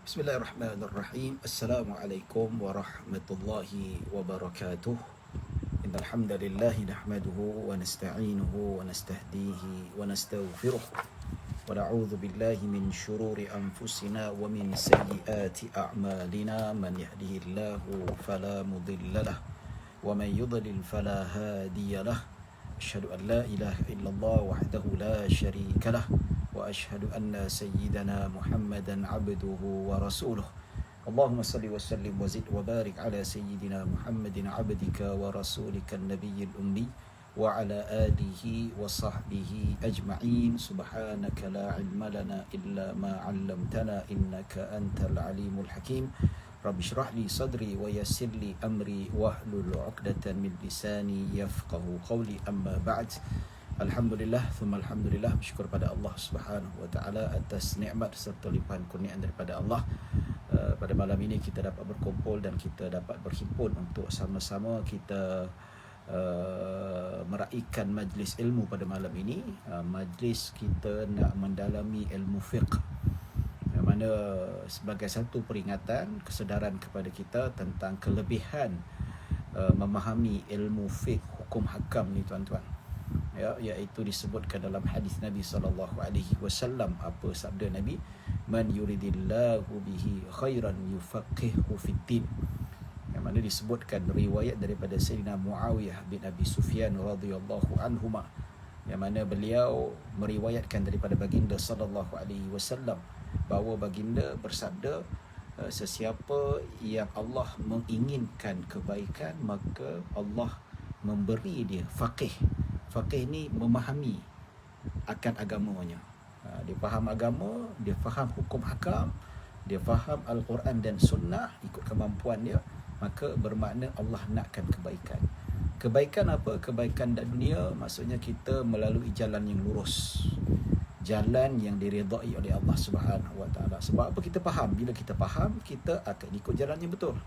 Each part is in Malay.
Bismillahirrahmanirrahim. Assalamualaikum warahmatullahi wabarakatuh. Innal hamdalillah nahmaduhu wa nasta'inuhu wa nastahdihi wa nastaghfiruh wa na'udzu billahi min shururi anfusina wa min sayyiati a'malina. Man yahdihillahu fala mudilla lahu wa man yudlil fala hadiya lahu. Asyhadu an la ilaha illallah wahdahu la syarika lahu wa asyhadu anna sayyidana Muhammadan abduhu wa rasuluh. Allahumma salli wa sallim wa zid wa barik ala sayyidina Muhammadin abdika wa rasulika an-nabiyyil ummi wa ala alihi wa sahbihi ajma'in. Subhanaka la ilma lana illa ma 'allamtana innaka antal alimul hakim. Rabbi shrah li sadri wa yassir li amri wahlul 'uqdatan min lisani yafqahu qawli. Amma ba'd. Alhamdulillah, thumma alhamdulillah, bersyukur pada Allah Subhanahu wa taala atas nikmat serta limpahan kurniaan daripada Allah. Pada malam ini kita dapat berkumpul dan kita dapat berhimpun untuk sama-sama kita meraihkan majlis ilmu pada malam ini. Majlis kita nak mendalami ilmu fiqh, yang mana sebagai satu peringatan kesedaran kepada kita tentang kelebihan memahami ilmu fiqh, hukum hakam ni tuan-tuan. Ya, iaitu disebutkan dalam hadis Nabi sallallahu alaihi wasallam. Apa sabda Nabi? Man yuridillahu bihi khairan yufaqihu fid din. Yang mana disebutkan riwayat daripada Sayyidina Muawiyah bin Abi Sufyan radhiyallahu anhuma, yang mana beliau meriwayatkan daripada baginda sallallahu alaihi wasallam bahawa baginda bersabda, sesiapa yang Allah menginginkan kebaikan, maka Allah memberi dia faqih. Faqih ni memahami akan agamanya. Dia faham agama, dia faham hukum hakam, dia faham Al-Quran dan Sunnah ikut kemampuan dia, maka bermakna Allah nakkan kebaikan. Kebaikan apa? Kebaikan dunia, maksudnya kita melalui jalan yang lurus, jalan yang diredai oleh Allah Subhanahu wa taala. Sebab apa? Kita faham. Bila kita faham, kita akan ikut jalan yang betul.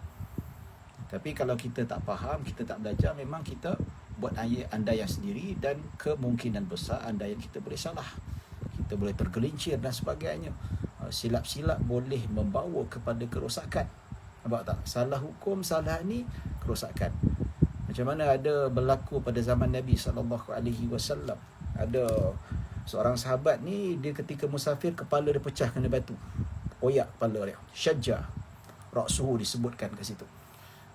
Tapi kalau kita tak faham, kita tak belajar, memang kita buat andaian sendiri, dan kemungkinan besar andaian kita boleh salah, kita boleh tergelincir dan sebagainya. Silap-silap boleh membawa kepada kerosakan. Nampak tak? Salah hukum, salah ni, kerosakan. Macam mana ada berlaku pada zaman Nabi SAW. Ada seorang sahabat ni, dia ketika musafir, kepala dia pecah kena batu, oyak kepala dia, syajjah ra'suhu disebutkan kat situ.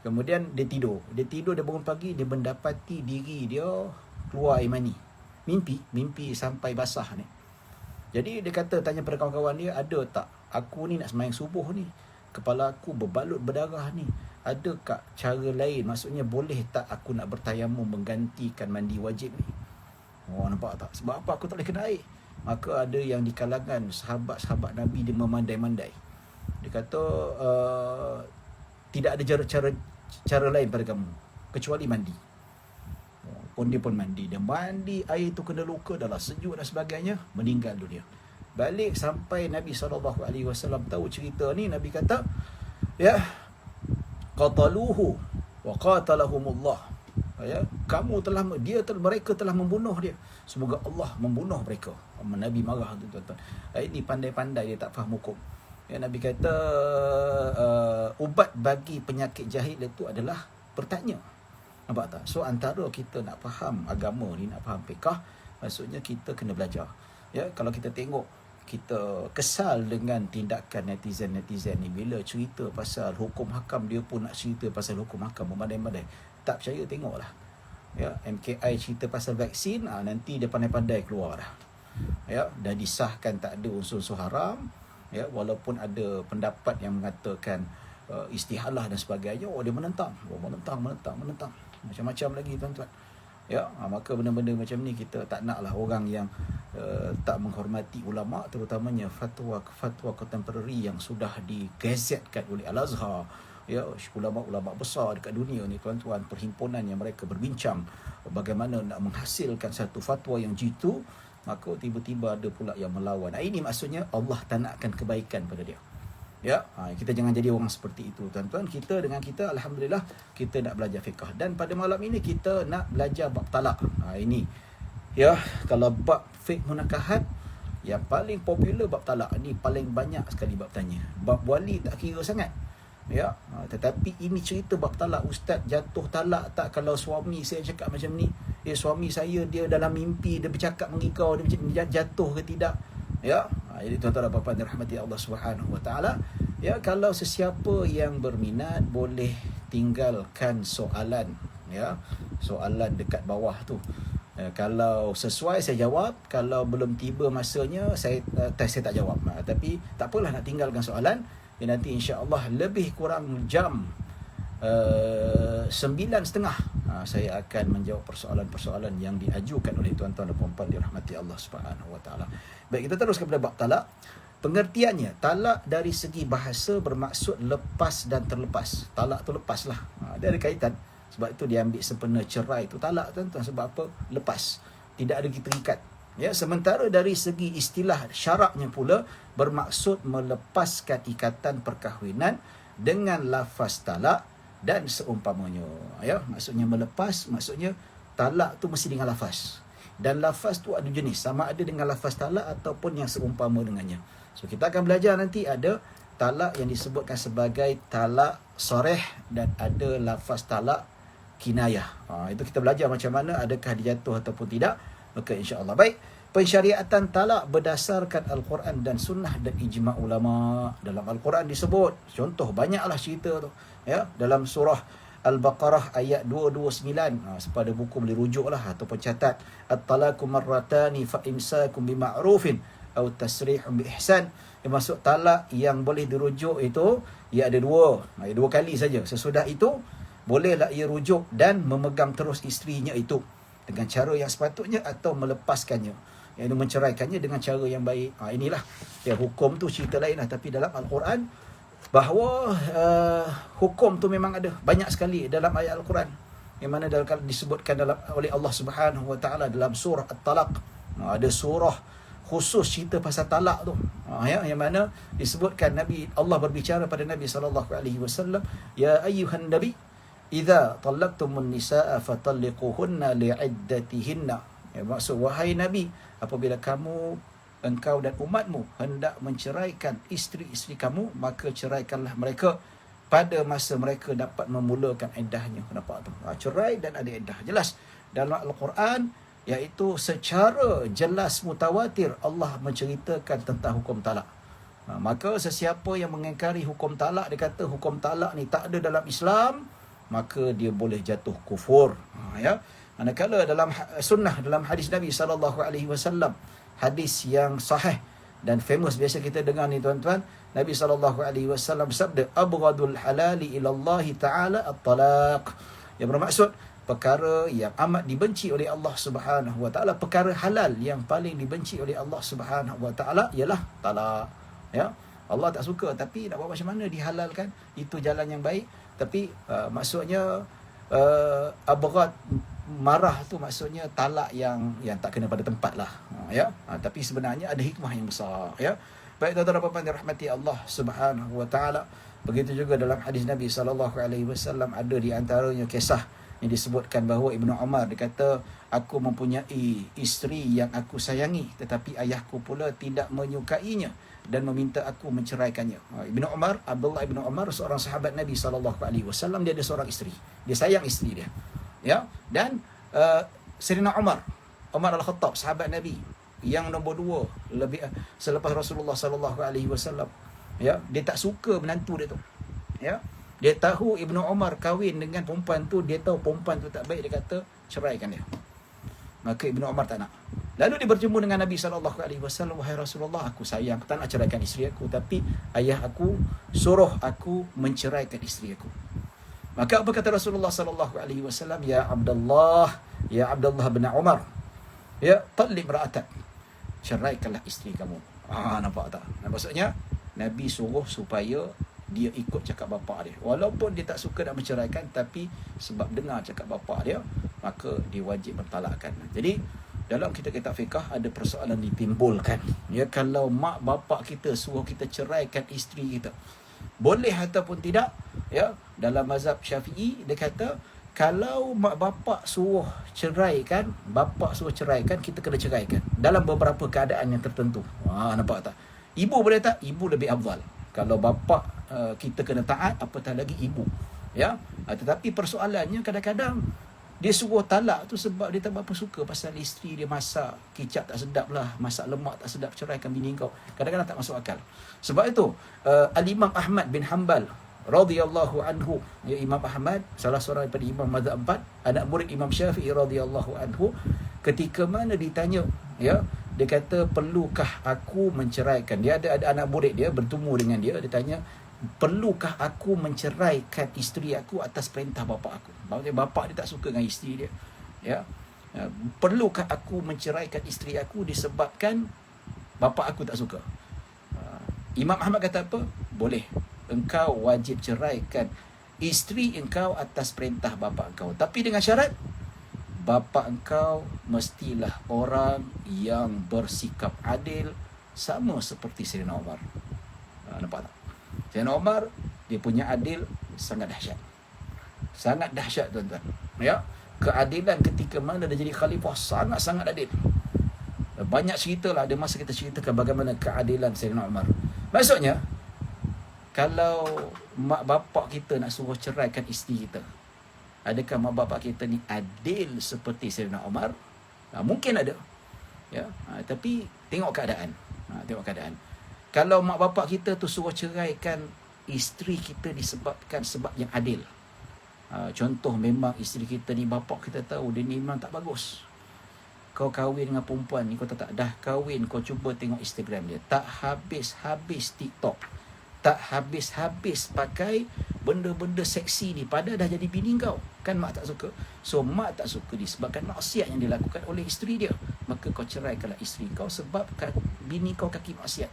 Kemudian dia tidur, dia bangun pagi, dia mendapati diri dia keluar air mani. Mimpi sampai basah ni. Jadi dia kata, tanya pada kawan-kawan dia, ada tak, aku ni nak sembahyang subuh ni, kepala aku berbalut berdarah ni, ada tak cara lain, maksudnya boleh tak aku nak bertayamum menggantikan mandi wajib ni? Oh, nampak tak? Sebab apa aku tak boleh kena air? Maka ada yang di kalangan sahabat-sahabat Nabi, dia memandai-mandai. Dia kata, tidak ada cara lain pada kamu kecuali mandi. Dia pun mandi. Dia mandi, air tu kena luka, dah lah sejuk dan sebagainya, meninggal dunia. Balik sampai Nabi SAW tahu cerita ni, Nabi kata, ya, qataluhu wa qatalahumullah. Ya, mereka telah membunuh dia, semoga Allah membunuh mereka. Nabi marah tu tuan-tuan. Ini pandai-pandai dia tak faham hukum. Ya, Nabi kata ubat bagi penyakit jahil itu adalah bertanya. Nampak tak? So antara kita nak faham agama ni, nak faham fiqh, maksudnya kita kena belajar. Ya, kalau kita tengok, kita kesal dengan tindakan netizen ni, bila cerita pasal hukum hakam, dia pun nak cerita pasal hukum hakam, memandai-mandai. Tak percaya, tengoklah. Ya, MKI cerita pasal vaksin, nanti dia pandai-pandai keluar dah. Ya, dah disahkan tak ada unsur-unsur haram. Ya, walaupun ada pendapat yang mengatakan istihalah dan sebagainya, dia menentang. Macam-macam lagi tuan-tuan. Ya, maka benda-benda macam ni kita tak naklah orang yang tak menghormati ulama, terutamanya fatwa kontemporari yang sudah digazetkan oleh Al-Azhar. Ya, ulama-ulama besar dekat dunia ni tuan-tuan, perhimpunan yang mereka berbincang bagaimana nak menghasilkan satu fatwa yang jitu, maka tiba-tiba ada pula yang melawan. Ini maksudnya Allah tak nakkan kebaikan pada dia. Ya, kita jangan jadi orang seperti itu tuan-tuan. Dengan kita alhamdulillah kita nak belajar fiqh, dan pada malam ini kita nak belajar bab talak. Ini ya, kalau bab fiqh munakahat, Yang paling popular bab talak ni, paling banyak sekali bab tanya. Bab wali tak kira sangat. Ya, tetapi ini cerita bab talak. Ustaz, jatuh talak tak kalau suami saya cakap macam ni? Suami saya dia dalam mimpi dia bercakap mengikau, dia jatuh ke tidak? Ya, jadi tuan-tuan dan puan-puan dirahmati Allah Subhanahu Wa Taala. Ya, kalau sesiapa yang berminat boleh tinggalkan soalan, ya, soalan dekat bawah tu. Kalau sesuai saya jawab, kalau belum tiba masanya saya tak jawab. Tapi tak apalah, nak tinggalkan soalan. Nanti insya-Allah lebih kurang jam 9.30 saya akan menjawab persoalan-persoalan yang diajukan oleh tuan-tuan dan puan-puan dirahmati Allah Subhanahu Wa Taala. Baik, kita terus kepada bab talak. Pengertiannya, talak dari segi bahasa bermaksud lepas dan terlepas. Talak tu lepas lah. Dia ada kaitan. Sebab itu dia ambil sempena cerai tu talak, tuan-tuan. Sebab apa? Lepas. Tidak ada terikat. Ya, sementara dari segi istilah syaraknya pula bermaksud melepaskan ikatan perkahwinan dengan lafaz talak dan seumpamanya. Ya, maksudnya melepas, maksudnya talak tu mesti dengan lafaz. Dan lafaz tu ada jenis, sama ada dengan lafaz talak ataupun yang seumpama dengannya. So kita akan belajar nanti ada talak yang disebutkan sebagai talak sarih dan ada lafaz talak kinayah. Itu kita belajar macam mana, adakah dia jatuh ataupun tidak. Maka insya-Allah. Baik, pensyariatan talak berdasarkan Al-Quran dan Sunnah dan ijma' ulama. Dalam Al-Quran disebut, contoh banyaklah cerita tu, ya, dalam surah Al-Baqarah ayat 229. Pada buku boleh rujuklah ataupun catat. At-talaqu marratani fa imsakum bima'rufin aw tasrihun bi ihsan. Yang maksud talak yang boleh dirujuk itu, ia ada dua kali saja. Sesudah itu bolehlah ia rujuk dan memegang terus isterinya itu dengan cara yang sepatutnya atau melepaskannya, iaitu menceraikannya dengan cara yang baik. Inilah ya, hukum tu cerita lain lah. Tapi dalam Al-Quran bahawa hukum tu memang ada banyak sekali dalam ayat Al-Quran, yang mana disebutkan oleh Allah Subhanahu Wa Taala dalam surah At-Talaq. Ada surah khusus cerita pasal talak tu, ya, yang mana disebutkan Allah berbicara pada Nabi SAW, ya ayyuhan nabi idza talaqtumun nisaa fatalliquhunna li'iddatihinna. Ya, maksud wahai Nabi, apabila engkau dan umatmu hendak menceraikan isteri-isteri kamu, maka ceraikanlah mereka pada masa mereka dapat memulakan iddahnya. Nampak tu? Cerai dan ada iddah. Jelas dalam Al-Quran, iaitu secara jelas mutawatir Allah menceritakan tentang hukum talak. Maka sesiapa yang mengingkari hukum talak, dia kata hukum talak ni tak ada dalam Islam, maka dia boleh jatuh kufur. Ya. Manakala dalam sunnah, dalam hadis Nabi SAW, hadis yang sahih dan famous, biasa kita dengar ni tuan-tuan, Nabi SAW bersabda, abghadul halali ilallahi ta'ala at-talaq. Yang bermaksud perkara yang amat dibenci oleh Allah Subhanahu Wa Taala, perkara halal yang paling dibenci oleh Allah Subhanahu Wa Taala ialah talak. Ya. Allah tak suka, tapi nak buat macam mana, dihalalkan. Itu jalan yang baik. Tapi maksudnya abghad, marah tu maksudnya talak yang tak kena pada tempat lah. Ya. Tapi sebenarnya ada hikmah yang besar. Ya. Baik, tuan-tuan dan puan-puan dirahmati Allah Subhanahu Wa Taala. Begitu juga dalam hadis Nabi SAW ada di antaranya kisah yang disebutkan bahawa Ibnu Umar, dia kata, aku mempunyai isteri yang aku sayangi, tetapi ayahku pula tidak menyukainya dan meminta aku menceraikannya. Ibnu Umar, Abdullah Ibnu Umar, seorang sahabat Nabi SAW, dia ada seorang isteri. Dia sayang isteri dia. Ya, dan Sayyidina Umar Al-Khattab, sahabat Nabi yang nombor 2 lebih selepas Rasulullah SAW. Ya, dia tak suka menantu dia tu. Ya. Dia tahu Ibnu Umar kahwin dengan perempuan tu, dia tahu perempuan tu tak baik, dia kata ceraikan dia. Maka Ibnu Umar tak nak. Lalu dia berjumpa dengan Nabi SAW, wahai Rasulullah, aku sayang, tak nak ceraikan isteri aku, tapi ayah aku suruh aku menceraikan isteri aku. Maka apa kata Rasulullah SAW? Ya Abdullah bin Umar, ya talib ra'atak, ceraikanlah isteri kamu. Nampak tak? Maksudnya Nabi suruh supaya dia ikut cakap bapa dia. Walaupun dia tak suka nak menceraikan, tapi sebab dengar cakap bapa dia, maka dia wajib mentalakkan. Jadi dalam kitab-kitab fiqh ada persoalan ditimbulkan. Ya, kalau mak bapak kita suruh kita ceraikan isteri kita, boleh ataupun tidak? Ya, dalam mazhab Syafi'i dia kata kalau mak bapak suruh ceraikan, kita kena ceraikan dalam beberapa keadaan yang tertentu. Nampak tak? Ibu boleh tak? Ibu lebih afdal. Kalau bapak kita kena taat, apatah lagi ibu. Ya. Tetapi persoalannya kadang-kadang dia suruh talak tu sebab dia tak berapa suka pasal isteri dia masak kicap tak sedap lah, masak lemak tak sedap, ceraikan bini kau. Kadang-kadang tak masuk akal. Sebab itu Al-Imam Ahmad bin Hanbal radhiyallahu anhu, ya, Imam Ahmad salah seorang daripada imam mazhab 4, anak murid Imam Syafi'i radhiyallahu anhu, ketika mana ditanya, ya, dia kata, perlukah aku menceraikan? Dia ada anak murid dia bertemu dengan dia, dia tanya, perlukah aku menceraikan isteri aku atas perintah bapa aku? Maksudnya bapa dia tak suka dengan isteri dia. Ya. Perlukah aku menceraikan isteri aku disebabkan bapa aku tak suka? Imam Ahmad kata apa? Boleh. Engkau wajib ceraikan isteri engkau atas perintah bapa engkau. Tapi dengan syarat, bapa engkau mestilah orang yang bersikap adil sama seperti Sayyidina Umar. Nampak tak? Sayyidina Umar, dia punya adil sangat dahsyat. Sangat dahsyat, tuan-tuan. Ya, keadilan ketika mana dia jadi khalifah sangat-sangat adil. Banyak cerita lah, ada masa kita ceritakan bagaimana keadilan Sayyidina Umar. Maksudnya, kalau mak bapak kita nak suruh ceraikan isteri kita, adakah mak bapak kita ni adil seperti Sayyidina Umar? Mungkin ada. Ya, tapi tengok keadaan. Tengok keadaan. Kalau mak bapak kita tu suruh ceraikan isteri kita disebabkan sebab yang adil. Contoh, memang isteri kita ni, bapak kita tahu dia ni memang tak bagus. Kau kahwin dengan perempuan ni, kau tak dah kahwin, kau cuba tengok Instagram dia, tak habis-habis TikTok, tak habis-habis pakai benda-benda seksi ni, padahal dah jadi bini kau. Kan mak tak suka. So mak tak suka disebabkan maksiat yang dilakukan oleh isteri dia. Maka kau ceraikanlah isteri kau sebab bini kau kaki maksiat.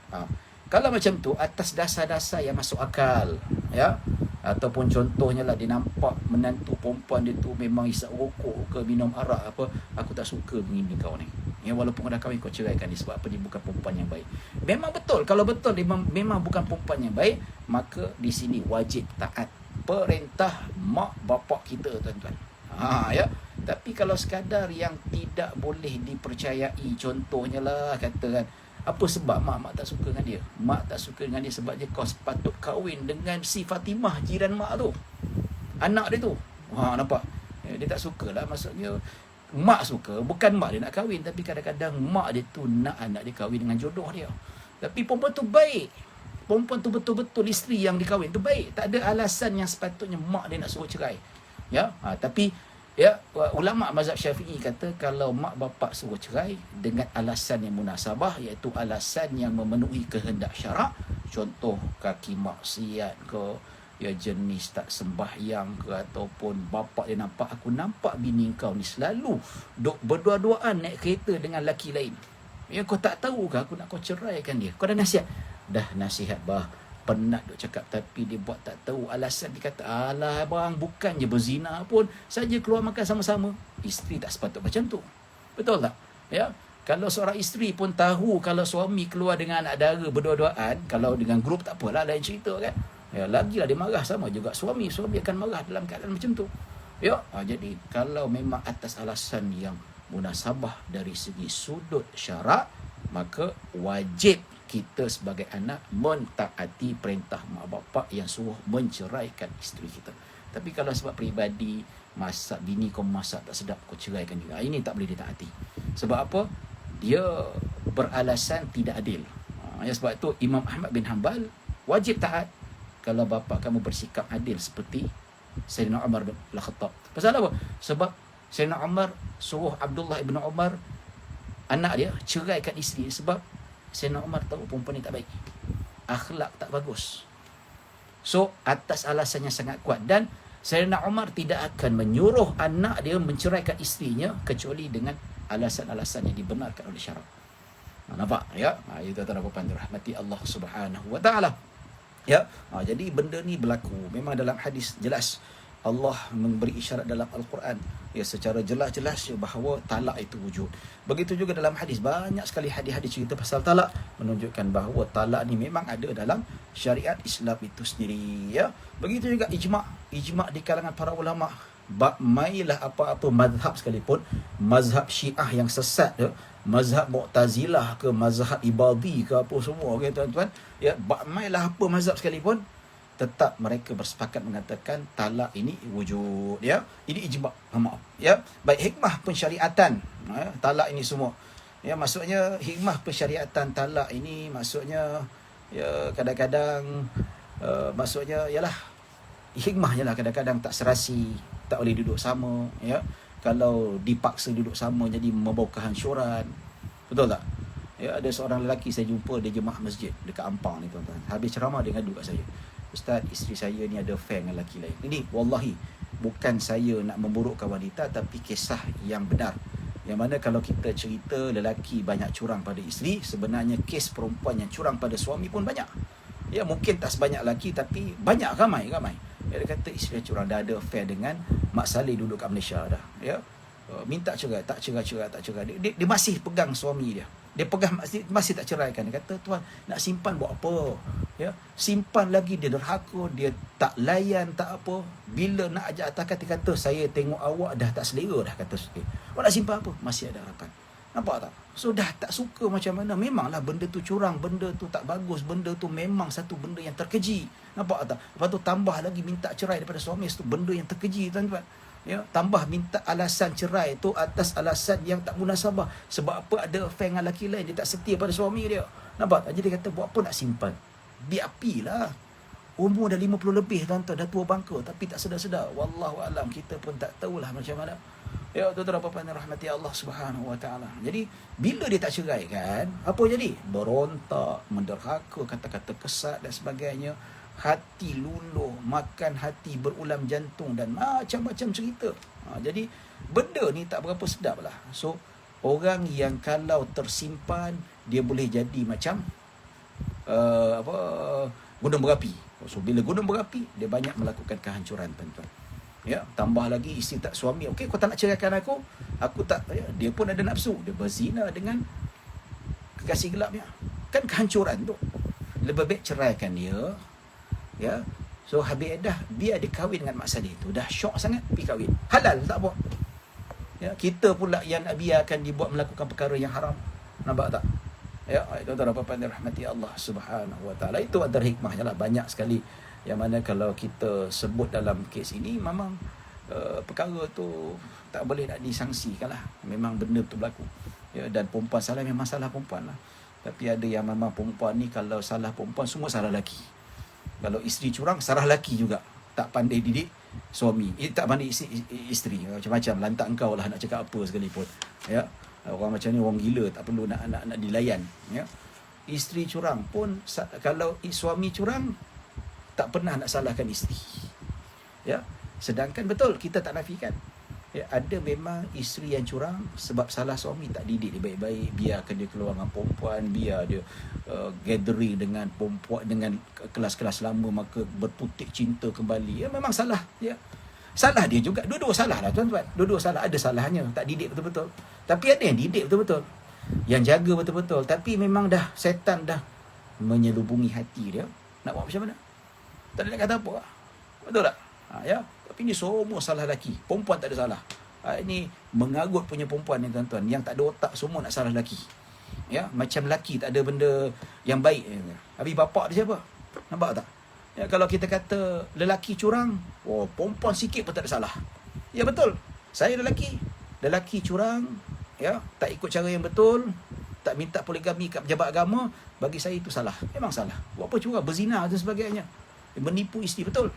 Kalau macam tu, atas dasar-dasar yang masuk akal, ya, ataupun contohnya lah, dia nampak menantu perempuan dia tu memang isap rokok ke minum arak apa, aku tak suka begini kau ni. Ya, walaupun dah kahwin, kau ceraikan dia sebab apa? Dia bukan perempuan yang baik. Memang betul, kalau betul dia memang bukan perempuan yang baik, maka di sini wajib taat perintah mak bapak kita, tuan-tuan. Ya. Tapi kalau sekadar yang tidak boleh dipercayai, contohnya lah, katakan, apa sebab mak tak suka dengan dia? Mak tak suka dengan dia sebab kau sepatut kahwin dengan si Fatimah, jiran mak tu, anak dia tu. Nampak? Dia tak suka lah. Maksudnya mak suka, bukan mak dia nak kahwin, tapi kadang-kadang mak dia tu nak anak dia kahwin dengan jodoh dia. Tapi perempuan tu baik, perempuan tu betul-betul isteri yang dikahwin tu baik, tak ada alasan yang sepatutnya mak dia nak suruh cerai. Ya, tapi ya, ulama mazhab Syafi'i kata kalau mak bapak suruh cerai dengan alasan yang munasabah, iaitu alasan yang memenuhi kehendak syarak, contoh kaki maksiat ke, ya, jenis tak sembahyang ke, ataupun bapak dia nampak, aku nampak bini kau ni selalu berdua-duaan naik kereta dengan lelaki lain. Ya, kau tak tahu ke aku nak kau ceraikan dia? Kau dah nasihat? Dah nasihat bah, penat duk cakap, tapi dia buat tak tahu alasan. Dia kata, alah bang, bukannya berzina pun, saja keluar makan sama-sama. Isteri tak sepatut macam tu. Betul tak? Ya. Kalau seorang isteri pun tahu kalau suami keluar dengan anak dara berdua-duaan, kalau dengan grup tak apalah, lain cerita kan. Ya, lagilah dia marah, sama juga suami akan marah dalam keadaan macam tu. Ya, jadi kalau memang atas alasan yang munasabah dari segi sudut syarak, maka wajib kita sebagai anak mentaati perintah mak bapak yang suruh menceraikan isteri kita. Tapi kalau sebab peribadi, masak bini kau masak tak sedap, kau ceraikan juga, ini tak boleh ditaati. Sebab apa? Dia beralasan tidak adil. Sebab itu Imam Ahmad bin Hanbal wajib taat kalau bapa kamu bersikap adil seperti Sayyidina Umar bin Al-Khattab. Pasal apa? Sebab Sayyidina Umar suruh Abdullah ibn Umar, anak dia, ceraikan isteri sebab Sayyidina Umar tahu perempuan ni tak baik, akhlak tak bagus. So atas alasan yang sangat kuat, dan Sayyidina Umar tidak akan menyuruh anak dia menceraikan isterinya kecuali dengan alasan-alasan yang dibenarkan oleh syarak. Nampak? Ya, itu tuan-tuan dan puan dirahmati Allah Subhanahu wa taala. Ya, jadi benda ni berlaku. Memang dalam hadis jelas Allah memberi isyarat dalam Al-Quran, ya, secara jelas-jelas bahawa talak itu wujud. Begitu juga dalam hadis, banyak sekali hadis-hadis cerita pasal talak, menunjukkan bahawa talak ni memang ada dalam syariat Islam itu sendiri. Ya, begitu juga ijma' di kalangan para ulama. bak mailah apa-apa mazhab sekalipun, mazhab Syiah yang sesat ya, mazhab Mu'tazilah ke mazhab Ibadhi ke apa semua, okay, tuan-tuan, ya, bak mailah apa mazhab sekalipun, tetap mereka bersepakat mengatakan talak ini wujud, ya. Ini ijma', maaf, ya. Baik hikmah pensyariatan, ya, talak ini semua. Ya, maksudnya hikmah pensyariatan talak ini maksudnya ya kadang-kadang maksudnya ialah hikmahnya lah, kadang-kadang tak serasi, tak boleh duduk sama, ya. Kalau dipaksa duduk sama jadi membawa kehancuran. Betul tak? Ya, ada seorang lelaki saya jumpa dia jemaah masjid dekat Ampang ni, tuan-tuan. Habis ceramah dia ngadu kat saya. Ustaz, isteri saya ni ada affair dengan lelaki lain. Ini wallahi bukan saya nak memburukkan wanita, tapi kisah yang benar. Yang mana kalau kita cerita lelaki banyak curang pada isteri, sebenarnya kes perempuan yang curang pada suami pun banyak. Ya, mungkin tak sebanyak lelaki, tapi banyak, ramai. Dia kata isteri curang, dah ada affair dengan Mak Saleh dulu kat Malaysia dah. Ya, minta cerai, tak cerai. Dia masih pegang suami dia. Dia pegang, masih tak ceraikan. Dia kata, tuan, nak simpan buat apa? Ya, simpan lagi, dia derhaka, dia tak layan, tak apa. Bila nak ajak atas kata, kata saya tengok awak dah tak selera dah, kata sikit. Awak nak simpan apa? Masih ada harapan. Nampak tak? So dah tak suka macam mana. Memanglah benda tu curang, benda tu tak bagus, benda tu memang satu benda yang terkeji. Nampak tak? Lepas tu tambah lagi minta cerai daripada suami, itu benda yang terkeji, tuan-tuan. Ya, tambah minta alasan cerai tu atas alasan yang tak munasabah. Sebab apa? Ada affair dengan lelaki lain, dia tak setia pada suami dia. Nampak tak? Jadi dia kata, buat apa nak simpan? Biar apilah. Umur dah 50 lebih, tuan-tuan, dah tua bangka, tapi tak sedar-sedar. Wallahualam, kita pun tak tahulah macam mana. Ya, tuan-tuan, apa-apa yang rahmati Allah Subhanahu Wa Taala. Jadi bila dia tak cerai kan, apa jadi? Berontak, menderhaka, kata-kata kesat dan sebagainya. Hati luluh, makan hati, berulam jantung dan macam-macam cerita. Jadi benda ni tak berapa sedap lah. So orang yang kalau tersimpan, dia boleh jadi macam gunung berapi. So bila gunung berapi, dia banyak melakukan kehancuran, tuan-tuan. Ya, tambah lagi isteri tak, suami, okey, kau tak nak ceraikan aku tak, ya, dia pun ada nafsu, dia berzina dengan kekasih gelapnya. Kan kehancuran tu. Lebih baik ceraikan dia. Ya. So habis dah, biar dia kahwin dengan Mak Saleh tu. Dah syok sangat, pergi kahwin. Halal, tak apa. Ya, kita pula yang nak biarkan dibuat melakukan perkara yang haram. Nampak tak? Ya, tuan-tuan, apa-apa yang dirahmati Allah Subhanahu Wa Taala. Itu antara hikmahnya lah, banyak sekali. Yang mana kalau kita sebut dalam kes ini, memang perkara tu tak boleh nak disangsikan lah. Memang benda tu berlaku. Ya, dan perempuan salah, memang salah perempuan lah. Tapi ada yang memang perempuan ni, kalau salah perempuan, semua salah lelaki. Kalau isteri curang, salah lelaki juga. Tak pandai didik suami. Tak pandai isteri. Macam-macam. Lantak engkau lah nak cakap apa sekalipun. Ya. Orang macam ni orang gila, tak perlu nak dilayan. Ya. Isteri curang pun, kalau suami curang, tak pernah nak salahkan isteri. Ya. Sedangkan betul, kita tak nafikan. Ya, ada memang isteri yang curang sebab salah suami, tak didik dia baik-baik, biarkan dia keluar dengan perempuan, biar dia gathering dengan perempuan, dengan kelas-kelas lama, maka berputik cinta kembali. Ya, memang salah. Ya. Salah dia juga. Dua-dua salah lah, tuan-tuan. Dua-dua salah. Ada salahnya, tak didik betul-betul. Tapi ada yang didik betul-betul, yang jaga betul-betul. Tapi memang dah setan dah menyelubungi hati dia. Nak buat macam mana? Tak ada nak kata apa. Betul tak? Ya. Tapi ni semua salah lelaki. Perempuan tak ada salah. Ini mengarut punya perempuan ni, tuan-tuan. Yang tak ada otak, semua nak salah lelaki. Ya, macam lelaki tak ada benda yang baik. Habis bapak dia siapa? Nampak tak? Ya, kalau kita kata lelaki curang, perempuan sikit pun tak ada salah. Ya, betul. Saya lelaki curang, ya, tak ikut cara yang betul, tak minta poligami kat pejabat agama, bagi saya itu salah. Memang salah. Buat apa curang, berzina dan sebagainya. Menipu isteri, betul.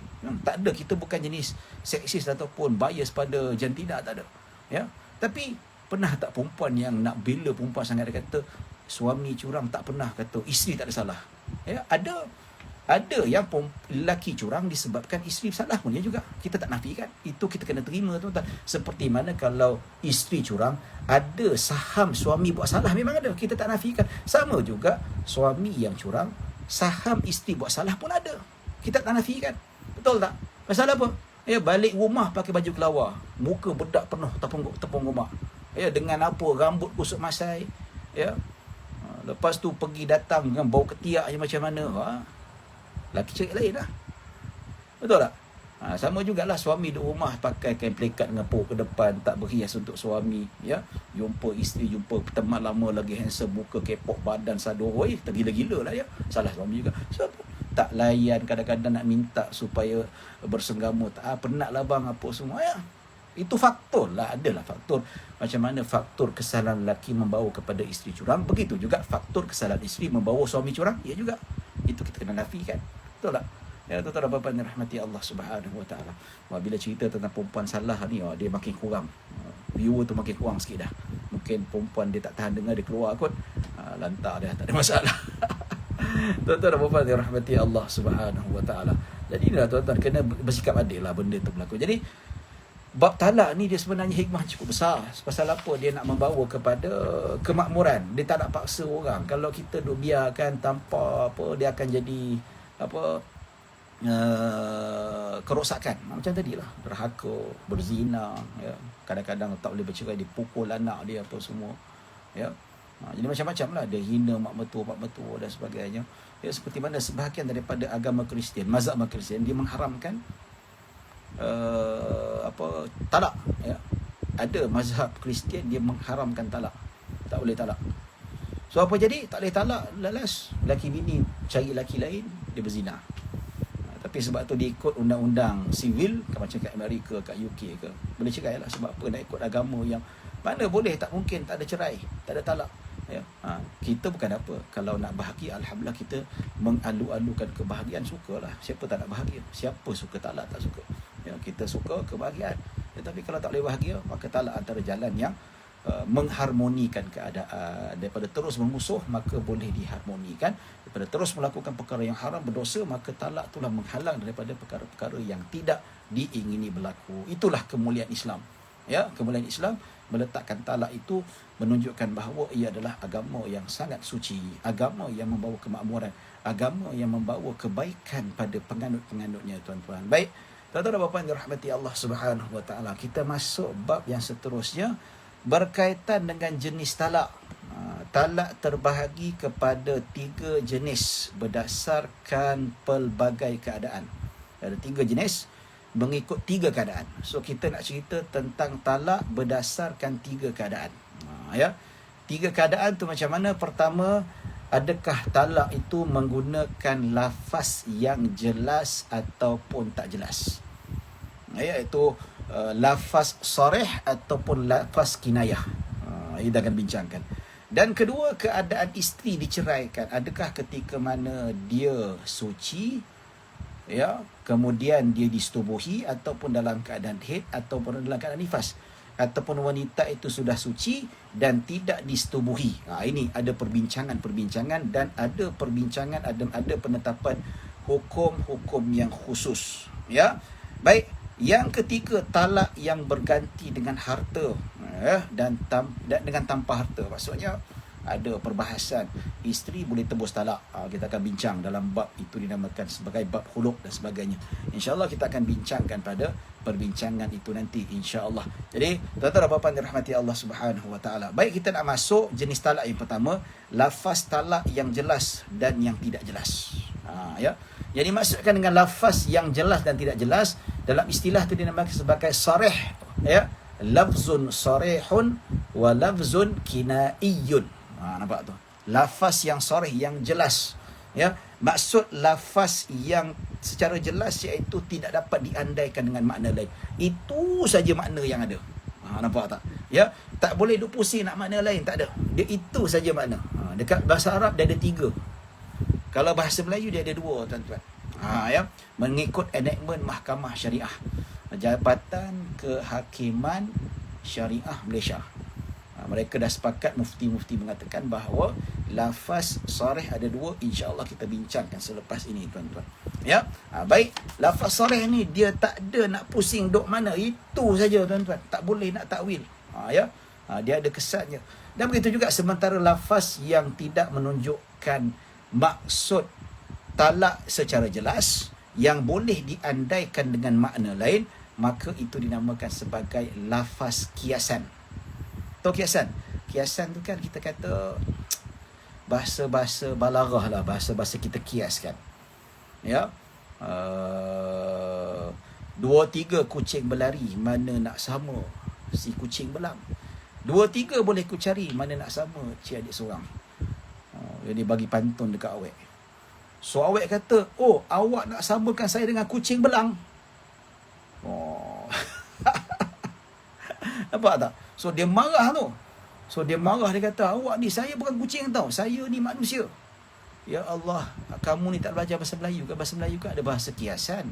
Tak ada, kita bukan jenis seksis ataupun bias pada jantina, tak ada. Ya. Tapi pernah tak perempuan yang nak bela perempuan sangat, dia kata suami curang, tak pernah kata isteri tak ada salah. Ya, ada yang lelaki curang disebabkan isteri salah pun dia juga. Kita tak nafikan. Itu kita kena terima, tuan-tuan. Seperti mana kalau isteri curang, ada saham suami buat salah, memang ada. Kita tak nafikan. Sama juga suami yang curang, saham isteri buat salah pun ada. Kita tak nafikan. Betul tak? Pasal apa? Ya, balik rumah pakai baju kelawar, muka bedak penuh tepung gomak. Ya, dengan apa? Rambut kusut masai. Ya. Lepas tu pergi datang dengan bau ketiak macam mana? Laki cari lain lah. Betul tak? Sama jugalah suami di rumah pakai kain pelikat dengan pok ke depan, tak berhias untuk suami, ya. Jumpa isteri, jumpa teman lama lagi handsome, muka kepok, badan sador, oi, tergila-gila lah, ya. Salah suami juga. Sebab tak layan, kadang-kadang nak minta supaya bersenggama, tak penat lah bang, apa semua, ya. Itu faktor lah, adalah faktor. Macam mana faktor kesalahan lelaki membawa kepada isteri curang, begitu juga faktor kesalahan isteri membawa suami curang, ya juga. Itu kita kena nafikan. Betul tak? Ya, tuan-tuan dan puan-puan yang dirahmati Allah Subhanahu Wa Taala. Bila cerita tentang perempuan salah ni, dia makin kurang. Viewer tu makin kurang sikit dah. Mungkin perempuan dia tak tahan dengar, dia keluar kot. Lantar dah, tak ada masalah. Tuan-tuan dan puan-puan yang dirahmati Allah Subhanahu Wa Taala. Jadi inilah tuan-tuan, kena bersikap adil lah benda tu berlaku. Jadi bab talak ni dia sebenarnya hikmah cukup besar. Pasal apa? Dia nak membawa kepada kemakmuran. Dia tak nak paksa orang. Kalau kita duk biarkan tanpa apa, dia akan jadi apa, kerosakan. Macam tadilah, derhaka, berzina, ya. Kadang-kadang tak boleh bercerai, dipukul anak dia apa semua, ya. Jadi macam-macam lah. Dia hina mak mertua dan sebagainya, ya. Seperti mana sebahagian daripada agama Kristian, mazhab Kristian, dia mengharamkan talak, ya. Ada mazhab Kristian dia mengharamkan talak, tak boleh talak. So apa jadi? Tak boleh talak, lalas laki bini cari laki lain, dia berzina. Tapi sebab tu dia ikut undang-undang sivil, macam kat Amerika, kat UK ke, boleh cerai lah. Sebab apa? Nak ikut agama yang mana boleh, tak mungkin, tak ada cerai, tak ada talak, ya. Kita bukan apa, kalau nak bahagia, alhamdulillah, kita mengalu-alukan kebahagiaan, sukalah. Siapa tak nak bahagia? Siapa suka talak, tak suka, ya. Kita suka kebahagiaan. Tetapi kalau tak boleh bahagia, maka talak antara jalan yang mengharmonikan keadaan. Daripada terus bermusuh, maka boleh diharmonikan. Daripada terus melakukan perkara yang haram, berdosa, maka talak itulah menghalang daripada perkara-perkara yang tidak diingini berlaku. Itulah kemuliaan Islam, ya. Kemuliaan Islam meletakkan talak itu menunjukkan bahawa ia adalah agama yang sangat suci, agama yang membawa kemakmuran, agama yang membawa kebaikan pada penganut-penganutnya, tuan-tuan. Baik, tuan-tuan dan puan-puan dirahmati Allah Subhanahu Wa Taala, kita masuk bab yang seterusnya berkaitan dengan jenis talak. Talak terbahagi kepada 3 jenis berdasarkan pelbagai keadaan. Ada 3 jenis mengikut 3 keadaan. So kita nak cerita tentang talak berdasarkan 3 keadaan. Ya. 3 keadaan tu macam mana? Pertama, adakah talak itu menggunakan lafaz yang jelas ataupun tak jelas? Iaitu lafaz sarih ataupun lafaz kinayah. Kita akan bincangkan. Dan kedua, keadaan isteri diceraikan, adakah ketika mana dia suci, ya, kemudian dia disetubuhi, ataupun dalam keadaan haid, ataupun dalam keadaan nifas, ataupun wanita itu sudah suci dan tidak disetubuhi. Ini ada perbincangan dan ada perbincangan, ada penetapan hukum-hukum yang khusus, ya. Baik. Yang ketiga, talak yang berganti dengan harta, dan dengan tanpa harta. Maksudnya ada perbahasan isteri boleh tebus talak. Kita akan bincang dalam bab itu, dinamakan sebagai bab khuluk dan sebagainya. InsyaAllah kita akan bincangkan pada perbincangan itu nanti, insyaAllah. Jadi tuan-tuan dan puan-puan dirahmati Allah Subhanahu Wa Taala. Baik, kita nak masuk jenis talak yang pertama, lafaz talak yang jelas dan yang tidak jelas. Ya. Yang dimaksudkan dengan lafaz yang jelas dan tidak jelas, dalam istilah itu dinamakan sebagai sarih, ya. Lafzun sarihun wa lafzun kinaiyun. Nampak tu? Lafaz yang sarih, yang jelas, ya. Maksud lafaz yang secara jelas iaitu tidak dapat diandaikan dengan makna lain. Itu saja makna yang ada. Nampak tak? Ya, tak boleh duk pusing nak makna lain, tak ada. Dia itu saja makna. Dekat bahasa Arab dia ada 3. Kalau bahasa Melayu dia ada 2, tuan-tuan. Ya, mengikut enactment Mahkamah Syariah, Jabatan Kehakiman Syariah Malaysia. Mereka dah sepakat, mufti-mufti mengatakan bahawa lafaz sarih ada 2. InsyaAllah kita bincangkan selepas ini, tuan-tuan. Ya, baik. Lafaz sarih ni dia tak ada nak pusing duk mana, itu saja, tuan-tuan. Tak boleh nak takwil. Ya, dia ada kesannya. Dan begitu juga sementara lafaz yang tidak menunjukkan maksud talak secara jelas, yang boleh diandaikan dengan makna lain, maka itu dinamakan sebagai lafaz kiasan. Tahu kiasan? Kiasan tu kan kita kata bahasa-bahasa balaghah lah, bahasa-bahasa kita kiaskan. Ya. 2-3 kucing berlari, mana nak sama si kucing belang. 2-3 boleh ku cari, mana nak sama cik adik seorang. Jadi bagi pantun dekat awek. So awek kata, oh awak nak samakan saya dengan kucing belang. Oh. Nampak tak? So dia marah tu. Dia kata, awak ni, saya bukan kucing tau, saya ni manusia. Ya Allah, kamu ni tak belajar bahasa Melayu ke? Bahasa Melayu kan ada bahasa kiasan.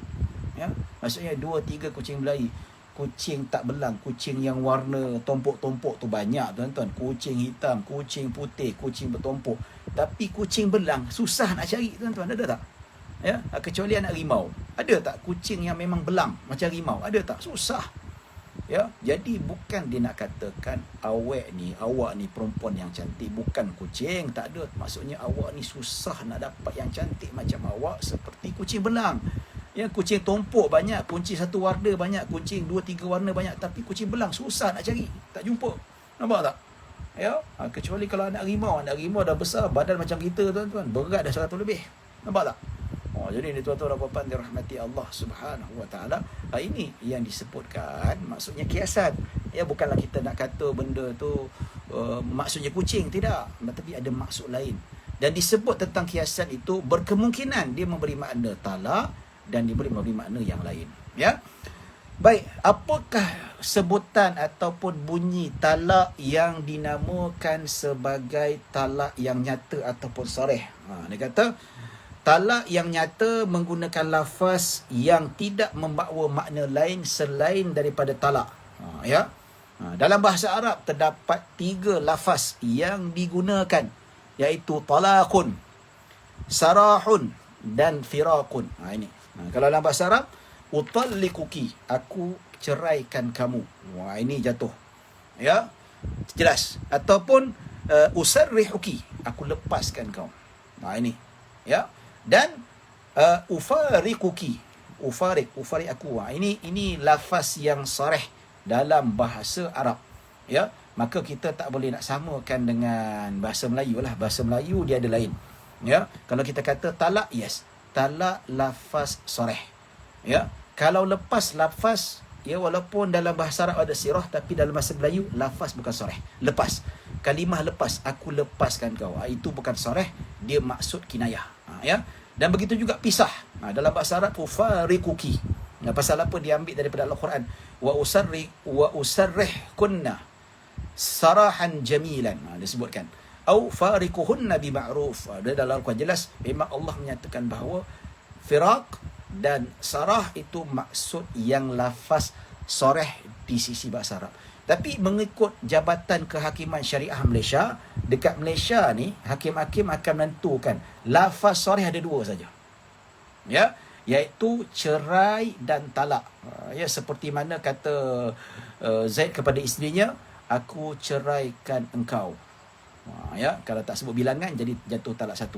Ya, maksudnya 2-3 kucing berlari. Kucing tak belang, kucing yang warna tompok-tompok tu banyak tuan-tuan. Kucing hitam, kucing putih, kucing bertompok. Tapi kucing belang susah nak cari tuan-tuan, ada tak? Ya, kecuali anak rimau. Ada tak kucing yang memang belang macam rimau? Ada tak? Susah. Ya, jadi bukan dia nak katakan awak ni perempuan yang cantik, bukan kucing, tak ada. Maksudnya awak ni susah nak dapat yang cantik macam awak seperti kucing belang. Ya, kucing tompok banyak, kucing satu warna banyak, kucing 2-3 warna banyak, tapi kucing belang susah nak cari, tak jumpa. Nampak tak? Ya, kecuali kalau anak rimau dah besar, badan macam kita tuan-tuan, berat dah 100 lebih. Nampak tak? Jadi ni tuan-tuan dan puan-puan dirahmati Allah Subhanahu Wa Taala. Ini yang disebutkan maksudnya kiasan. Ya, bukanlah kita nak kata benda tu maksudnya kucing, tidak, tapi ada maksud lain. Dan disebut tentang kiasan itu berkemungkinan dia memberi makna talak dan diberi memberi makna yang lain. Ya. Baik, apakah sebutan ataupun bunyi talak yang dinamakan sebagai talak yang nyata ataupun sarih? Dia kata talak yang nyata menggunakan lafaz yang tidak membawa makna lain selain daripada talak. Ya. Dalam bahasa Arab terdapat 3 lafaz yang digunakan, iaitu talaqun, sarahun dan firaqun. Ini. Kalau dalam bahasa Arab, utalliquki, aku ceraikan kamu. Ini jatuh. Ya. Jelas. Ataupun usarrihuki, aku lepaskan kau. Ini. Ya. Dan ufariquki, ufarik aku. Ini lafaz yang sarih dalam bahasa Arab. Ya. Maka kita tak boleh nak samakan dengan bahasa Melayu lah. Bahasa Melayu dia ada lain. Ya. Kalau kita kata talak, yes, talak lafaz sarih. Ya. Kalau lepas lafaz, ya, walaupun dalam bahasa Arab ada sirah, tapi dalam bahasa Melayu lafaz bukan sarih. Lepas. Kalimah lepas, aku lepaskan kau. Itu bukan sarih, dia maksud kinayah. Ya. Dan begitu juga pisah. Dalam bahasa Arab ufariquki. Pasal apa dia ambil daripada Al-Quran? Wa usarrih kunna sarahan jamilan. Disebutkan. Au fariquhunna bima'ruf. Dalam Al-Quran jelas memang Allah menyatakan bahawa firaq dan sarah itu maksud yang lafaz sarih di sisi bahasa Arab. Tapi mengikut Jabatan Kehakiman Syariah Malaysia, dekat Malaysia ni, hakim-hakim akan menentukan lafaz sarih ada 2 saja. Ya, iaitu cerai dan talak. Ya, seperti mana kata Zaid kepada isterinya, aku ceraikan engkau. Ya, kalau tak sebut bilangan jadi jatuh talak 1.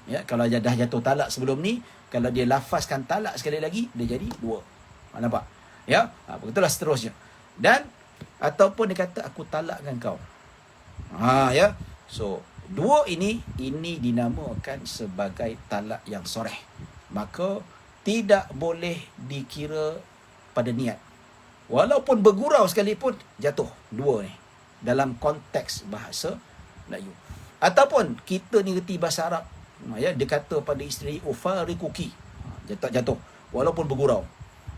Ya, kalau dah jatuh talak sebelum ni, kalau dia lafazkan talak sekali lagi, dia jadi 2. Nampak? Ya, begitulah seterusnya. Dan ataupun dia kata aku talakkan kau. Ya. So, 2 ini dinamakan sebagai talak yang sarih. Maka tidak boleh dikira pada niat. Walaupun bergurau sekalipun jatuh 2 ni dalam konteks bahasa Melayu. Ataupun kita ni reti bahasa Arab, ya, dia kata pada isteri ufariquki, jatuh walaupun bergurau.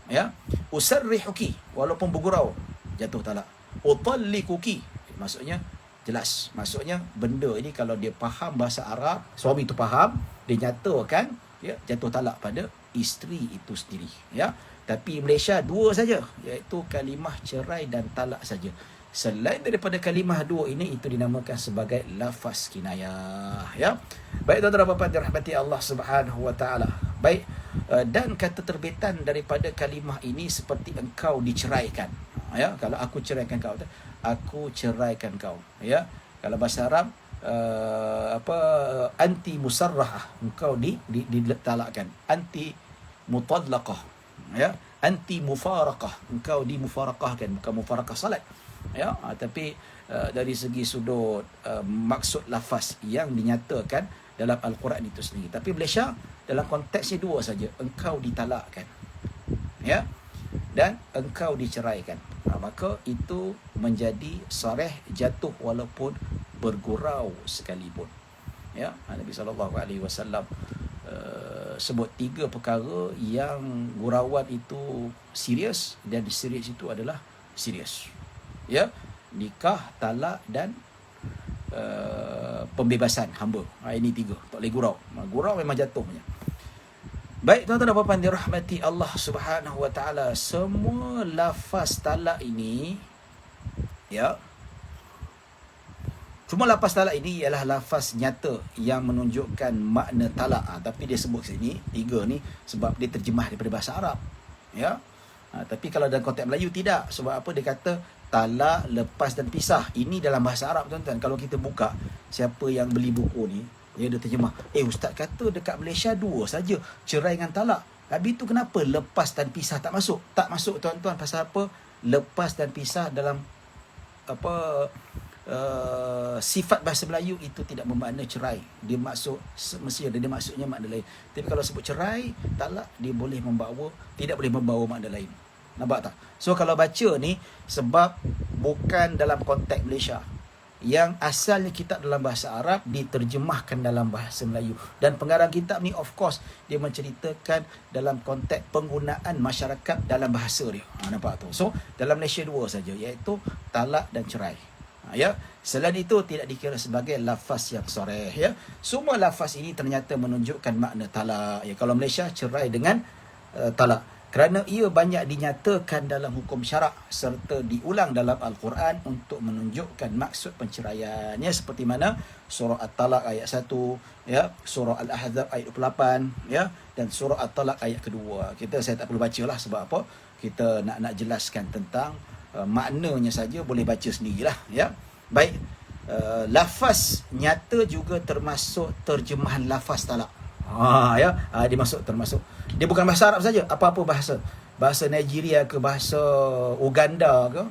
Ya, usarrihuki, walaupun bergurau jatuh talak. Utalliquki, maksudnya jelas. Maksudnya benda ini kalau dia faham bahasa Arab, suami itu faham, dia nyatakan, ya, jatuh talak pada isteri itu sendiri. Ya. Tapi Malaysia 2 saja, iaitu kalimah cerai dan talak saja. Selain daripada kalimah 2 ini, itu dinamakan sebagai lafaz kinayah. Ya. Baik tuan-tuan dan puan-puan dirahmati Allah Subhanahu Wa Taala. Baik, dan kata terbitan daripada kalimah ini seperti engkau diceraikan. Ya, kalau aku ceraikan kau, aku ceraikan kau. Ya, kalau bahasa Arab anti musarrahah, engkau ditalakkan. Anti mutallaqah. Ya, anti mufaraqah, engkau dimufaraqahkan, bukan mufaraqah salat. Ya, tapi dari segi sudut maksud lafaz yang dinyatakan dalam Al-Quran itu sendiri. Tapi Malaysia dalam konteksnya 2 saja, engkau ditalakkan. ya, dan engkau diceraikan. Maka itu menjadi sarih jatuh walaupun bergurau sekalipun. Ya, Nabi SAW sebut 3 perkara yang gurauan itu serius, dan serius itu adalah serius. Ya, nikah, talak dan pembebasan hamba. Ini 3, tak boleh gurau. Gurau memang jatuhnya. Baik tuan-tuan dan puan dirahmati Allah Subhanahu wa taala, semua lafaz talak ini, ya, cuma lafaz talak ini ialah lafaz nyata yang menunjukkan makna talak. Tapi dia sebut sini 3 ni sebab dia terjemah daripada bahasa Arab, ya. Tapi kalau dalam konteks Melayu tidak. Sebab apa? Dia kata talak, lepas dan pisah. Ini dalam bahasa Arab tuan-tuan. Kalau kita buka, siapa yang beli buku ni, dia ada terjemah, ustaz kata dekat Malaysia 2 saja, cerai dengan talak. Habis tu kenapa lepas dan pisah tak masuk? Tak masuk tuan-tuan. Pasal apa? Lepas dan pisah dalam sifat bahasa Melayu itu tidak bermakna cerai. Dia maksud mesti ada dia maksudnya makna lain. Tapi kalau sebut cerai, talak, dia boleh membawa, tidak boleh membawa makna lain. Nampak tak? So kalau baca ni, sebab bukan dalam konteks Malaysia, yang asalnya kitab dalam bahasa Arab diterjemahkan dalam bahasa Melayu, dan pengarang kitab ni of course dia menceritakan dalam konteks penggunaan masyarakat dalam bahasa dia. Nampak tu? So dalam Malaysia 2 saja, iaitu talak dan cerai. Ya, selain itu tidak dikira sebagai lafaz yang sarih. Ya, semua lafaz ini ternyata menunjukkan makna talak. Ya, kalau Malaysia cerai dengan talak, kerana ia banyak dinyatakan dalam hukum syarak serta diulang dalam Al-Quran untuk menunjukkan maksud penceraian. Ya, seperti mana surah At-Talaq ayat 1, ya, surah Al-Ahzab ayat 28, ya, dan surah At-Talaq ayat kedua. Saya tak perlu bacalah, sebab apa? Kita nak jelaskan tentang maknanya saja, boleh baca sendirilah, ya. Baik, lafaz nyata juga termasuk terjemahan lafaz talak. Dia termasuk. Dia bukan bahasa Arab saja, apa-apa bahasa. Bahasa Nigeria ke, bahasa Uganda ke,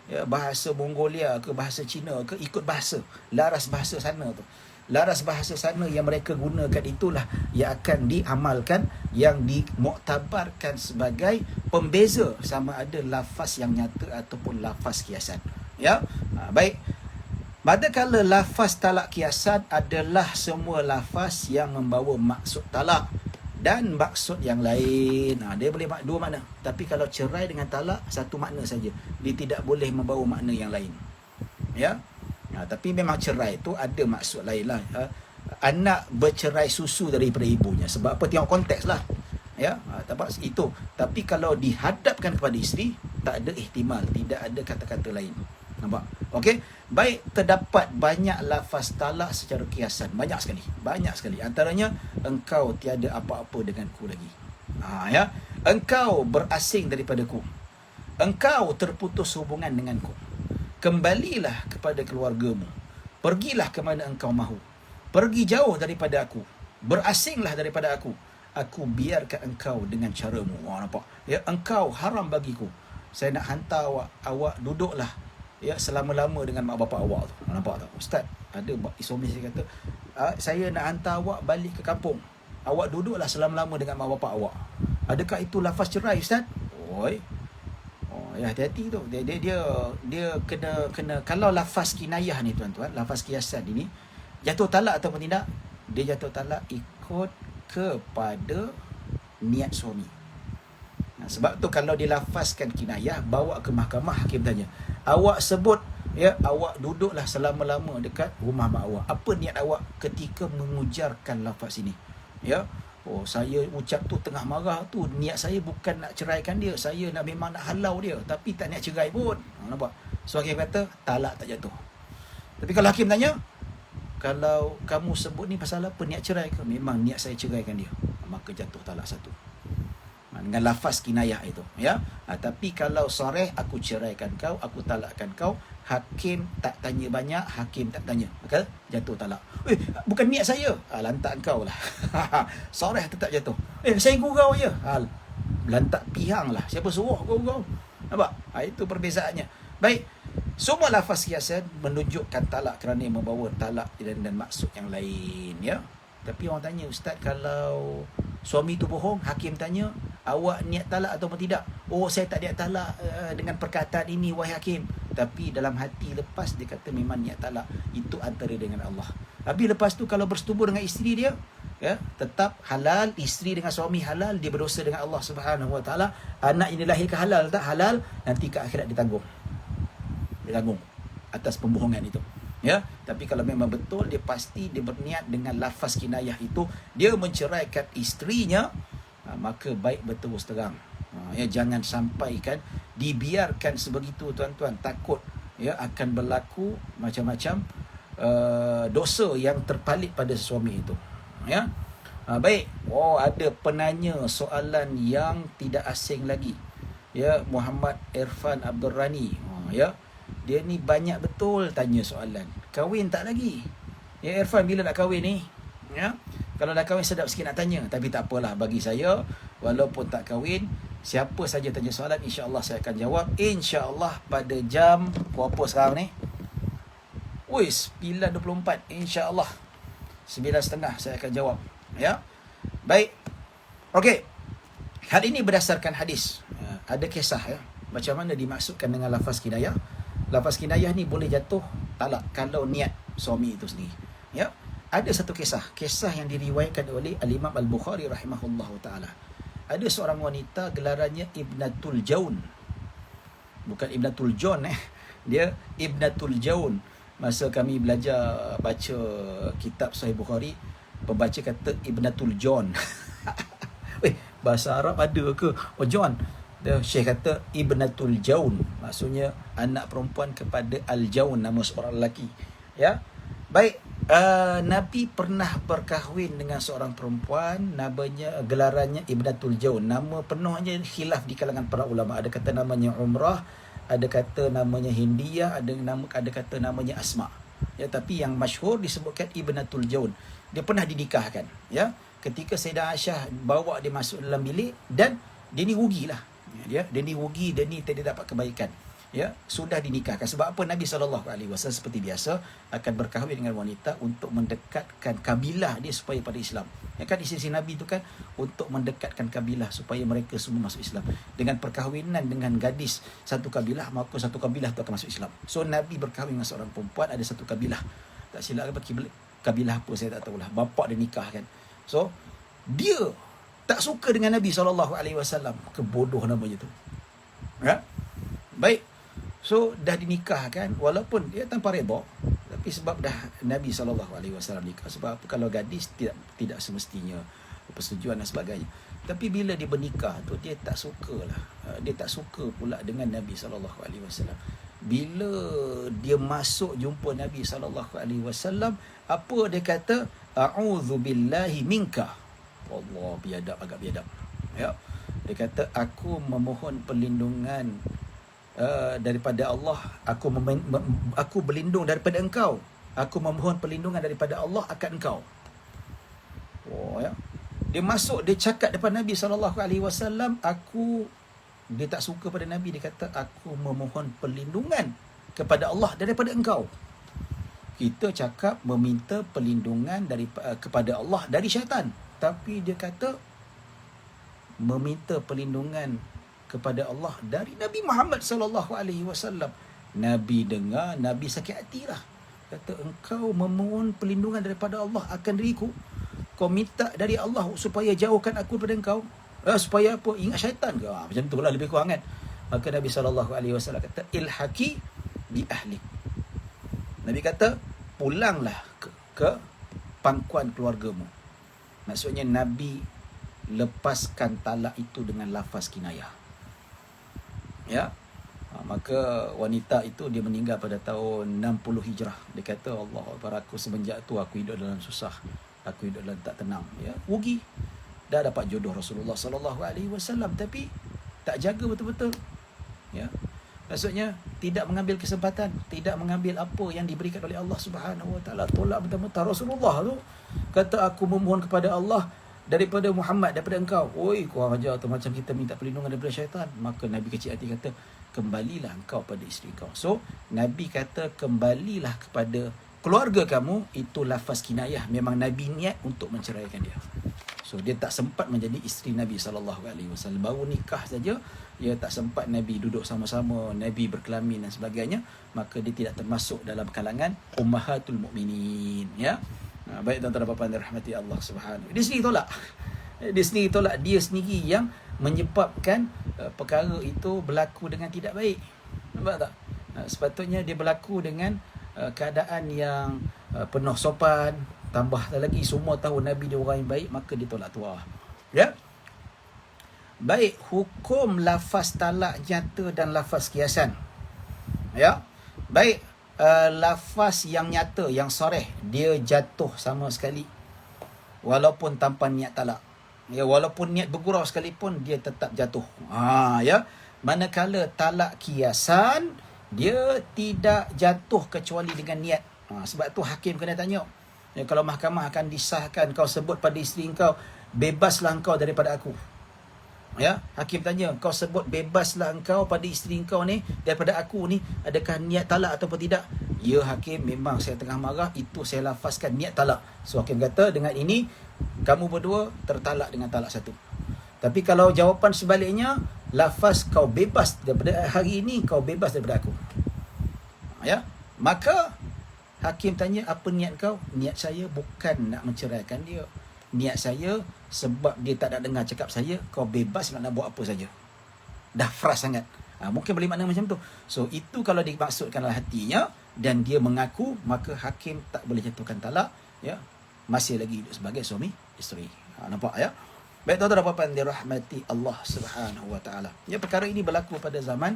ya, bahasa Mongolia ke, bahasa Cina ke, ikut bahasa. Laras bahasa sana tu. Laras bahasa sana yang mereka gunakan itulah yang akan diamalkan, yang dimuktabarkan sebagai pembeza sama ada lafaz yang nyata ataupun lafaz kiasan. Ya, baik. Manakala lafaz talak kiasan adalah semua lafaz yang membawa maksud talak dan maksud yang lain. Dia boleh 2 makna. Tapi kalau cerai dengan talak, 1 makna saja. Dia tidak boleh membawa makna yang lain. Ya. Tapi memang cerai itu ada maksud lain lah. Anak bercerai susu daripada ibunya. Sebab apa? Tengok konteks lah. Ya, itu. Tapi kalau dihadapkan kepada isteri, tak ada ihtimal, tidak ada kata-kata lain. Nampak? Okey. Baik, terdapat banyak lafaz talak secara kiasan. Banyak sekali. Antaranya, engkau tiada apa-apa denganku lagi. Ya. Engkau berasing daripadaku. Engkau terputus hubungan denganku. Kembalilah kepada keluargamu. Pergilah ke mana engkau mahu. Pergi jauh daripada aku. Berasinglah daripada aku. Aku biarkan engkau dengan caramu. Nampak? Ya, engkau haram bagiku. Saya nak hantar awak duduklah, ya, selama-lama dengan mak bapak awak tu. Nampak tak? Ustaz, ada suami saya kata, saya nak hantar awak balik ke kampung. Awak duduklah selama-lama dengan mak bapak awak. Adakah itu lafaz cerai, Ustaz? Ya, hati-hati tu. Dia kena kalau lafaz kinayah ni tuan-tuan, lafaz kiasan ini jatuh talak ataupun tidak, dia jatuh talak ikut kepada niat suami. Sebab tu kalau dilafazkan kinayah, bawa ke mahkamah, hakim tanya, awak sebut, ya, awak duduklah selama-lama dekat rumah mak awak. Apa niat awak ketika mengujarkan lafaz ini? Ya, saya ucap tu tengah marah tu, niat saya bukan nak ceraikan dia, saya memang nak halau dia, tapi tak niat cerai pun. Nampak? So hakim kata talak tak jatuh. Tapi kalau hakim tanya, kalau kamu sebut ni pasal apa, niat cerai ke? Memang niat saya ceraikan dia, maka jatuh talak 1 dengan lafaz kinayah itu, ya. Tapi kalau sarih, aku ceraikan kau, aku talakkan kau, hakim tak tanya banyak, hakim tak tanya, maka jatuh talak. Bukan niat saya, lantak kau lah. Sarih tetap jatuh. Saya gurau je, lantak pihang lah, siapa suruh kau gurau? Nampak? Itu perbezaannya. Baik, semua lafaz kiasan menunjukkan talak kerana membawa talak dan maksud yang lain, ya. Tapi orang tanya, Ustaz, kalau Suami tu bohong, hakim tanya, awak niat talak ataupun tidak? Oh, saya tak niat talak dengan perkataan ini, wahai hakim. Tapi dalam hati lepas dia kata memang niat talak. Itu antara dengan Allah. Habis lepas tu kalau bersetubuh dengan isteri dia, ya, tetap halal, isteri dengan suami halal, dia berdosa dengan Allah Subhanahu Wa Taala. Anak yang dilahirkan halal tak halal, nanti ke akhirat ditanggung. Ditanggung atas pembohongan itu. Ya, tapi kalau memang betul dia pasti dia berniat dengan lafaz kinayah itu, dia menceraikan isterinya, maka baik berterus terang. Ya, jangan sampaikan dibiarkan sebegitu tuan-tuan, takut ya akan berlaku macam-macam dosa yang terpalit pada suami itu. Ya. Baik. Oh, ada penanya soalan yang tidak asing lagi. Ya, Muhammad Irfan Abdul Rani. Ya. Dia ni banyak betul tanya soalan. Kahwin tak lagi? Ya, Irfan bila nak kahwin ni? Ya. Kalau dah kahwin sedap sikit nak tanya, tapi tak apalah bagi saya, walaupun tak kahwin, siapa saja tanya soalan, insya-Allah saya akan jawab. Insya-Allah pada jam berapa sekarang ni? Woi, 9.24. Insya-Allah 9.30 saya akan jawab. Ya. Baik. Okey. Hari ini berdasarkan hadis. Ada kisah ya. Macam mana dimaksudkan dengan lafaz kinayah? Lafaz kinayah ni boleh jatuh talak kalau niat suami itu sendiri. Ya. Ada satu kisah yang diriwayatkan oleh Al-Imam Al-Bukhari rahimahullahu taala. Ada seorang wanita gelarannya Ibnatul Jaun. Bukan Ibnatul John Dia Ibnatul Jaun. Masa kami belajar baca kitab Sahih Bukhari, pembaca kata Ibnatul John. Bahasa Arab ada ke? Oh, John. Syekh kata Ibnatul Jaun, maksudnya anak perempuan kepada Al-Jaun, nama seorang lelaki. Ya. Baik, Nabi pernah berkahwin dengan seorang perempuan, namanya gelarannya Ibnatul Jaun. Nama penuhnya khilaf di kalangan para ulama. Ada kata namanya Umrah, ada kata namanya Hindiyah, ada kata namanya Asma. Ya, tapi yang masyhur disebutkan Ibnatul Jaun. Dia pernah dinikahkan, ya. Ketika Sayyidah Aisyah bawa dia masuk dalam bilik, dan dia ni rugilah. Dia ni rugi, dia ni tidak dapat kebaikan. Ya, sudah dinikahkan. Sebab apa? Nabi SAW seperti biasa akan berkahwin dengan wanita untuk mendekatkan kabilah dia supaya pada Islam. Ya kan, isi Nabi itu kan untuk mendekatkan kabilah supaya mereka semua masuk Islam. Dengan perkahwinan dengan gadis satu kabilah, maka satu kabilah itu akan masuk Islam. So Nabi berkahwin dengan seorang perempuan, ada satu kabilah. Tak silap apa kabilah apa saya tak tahulah. Bapa dia nikah kan. So dia tak suka dengan Nabi SAW. Kebodoh namanya tu. Ya? Baik. So dah dinikahkan, walaupun dia tanpa redha, tapi sebab dah Nabi SAW nikah. Sebab apa? Kalau gadis tidak semestinya persetujuan dan sebagainya. Tapi bila dia bernikah tu, dia tak sukalah. Dia tak suka pula dengan Nabi SAW. Bila dia masuk jumpa Nabi SAW, apa dia kata? A'udzubillahi minka. Allah, biadab, agak biadab. Ya. Dia kata, aku memohon perlindungan daripada Allah. Aku berlindung daripada engkau. Aku memohon perlindungan daripada Allah akan engkau. Oh, ya. Dia masuk, dia cakap depan Nabi SAW, dia tak suka pada Nabi. Dia kata, aku memohon perlindungan kepada Allah daripada engkau. Kita cakap meminta perlindungan kepada Allah dari syaitan. Tapi dia kata meminta perlindungan kepada Allah dari Nabi Muhammad SAW. Nabi dengar, Nabi sakit hatilah. Kata, engkau memohon perlindungan daripada Allah akan diriku. Kau minta dari Allah supaya jauhkan aku daripada engkau. Supaya apa? Ingat syaitan ke? Macam tu lah lebih kurang kan. Maka Nabi SAW kata, ilhaqi bi ahlik. Nabi kata, pulanglah ke pangkuan keluargamu. Maksudnya Nabi lepaskan talak itu dengan lafaz kinayah. Ya. Maka wanita itu dia meninggal pada tahun 60 Hijrah. Dia kata, Allah Akbar, aku semenjak tu aku hidup dalam susah. Aku hidup dalam tak tenang. Ya, rugi. Dah dapat jodoh Rasulullah SAW, tapi tak jaga betul-betul. Ya. Maksudnya tidak mengambil kesempatan, tidak mengambil apa yang diberikan oleh Allah Subhanahu Wa Taala. Tolak mentah-mentah. Rasulullah tu kata, aku memohon kepada Allah daripada Muhammad, daripada engkau. Oi, kurang ajar tu, macam kita minta perlindungan daripada syaitan. Maka Nabi kecil hati kata, kembalilah engkau pada isteri kau. So Nabi kata, kembalilah kepada keluarga kamu. Itu lafaz kinayah. Memang Nabi niat untuk menceraikan dia. So dia tak sempat menjadi isteri Nabi SAW. Baru nikah saja, dia tak sempat Nabi duduk sama-sama, Nabi berkelamin dan sebagainya, maka dia tidak termasuk dalam kalangan ummahatul mukminin, ya. Baik tuan-tuan dan puan-puan dirahmati Allah Subhanahu. Dia sendiri tolak. Dia sendiri yang menyebabkan perkara itu berlaku dengan tidak baik. Nampak tak? Sepatutnya dia berlaku dengan keadaan yang penuh sopan. Tambah lagi semua tahu Nabi dia orang yang baik, maka dia tolak tuah. Ya. Baik, hukum lafaz talak nyata dan lafaz kiasan. Ya. Baik, lafaz yang nyata, yang sarih, dia jatuh sama sekali walaupun tanpa niat talak. Ya, walaupun niat bergurau sekalipun, dia tetap jatuh. Ya. Manakala talak kiasan, dia tidak jatuh kecuali dengan niat. Sebab tu hakim kena tanya. Ya, kalau mahkamah akan disahkan, kau sebut pada isteri kau, bebaslah engkau daripada aku. Ya, hakim tanya, kau sebut bebaslah engkau pada isteri kau ni daripada aku ni, adakah niat talak ataupun tidak? Ya hakim, memang saya tengah marah, itu saya lafazkan niat talak. So hakim kata, dengan ini kamu berdua tertalak dengan talak satu. Tapi kalau jawapan sebaliknya, lafaz kau bebas daripada hari ini, kau bebas daripada aku. Ya, maka hakim tanya, apa niat kau? Niat saya bukan nak menceraikan dia. Niat saya sebab dia tak nak dengar cakap saya, kau bebas nak buat apa saja. Dah frust sangat. Mungkin boleh makna macam tu. So itu kalau dimaksudkan dalam hatinya dan dia mengaku, maka hakim tak boleh jatuhkan talak, ya. Masih lagi hidup sebagai suami isteri. Nampak ya? Baik tuan-tuan dan puan-puan dirahmati Allah Subhanahu wa taala. Ya, perkara ini berlaku pada zaman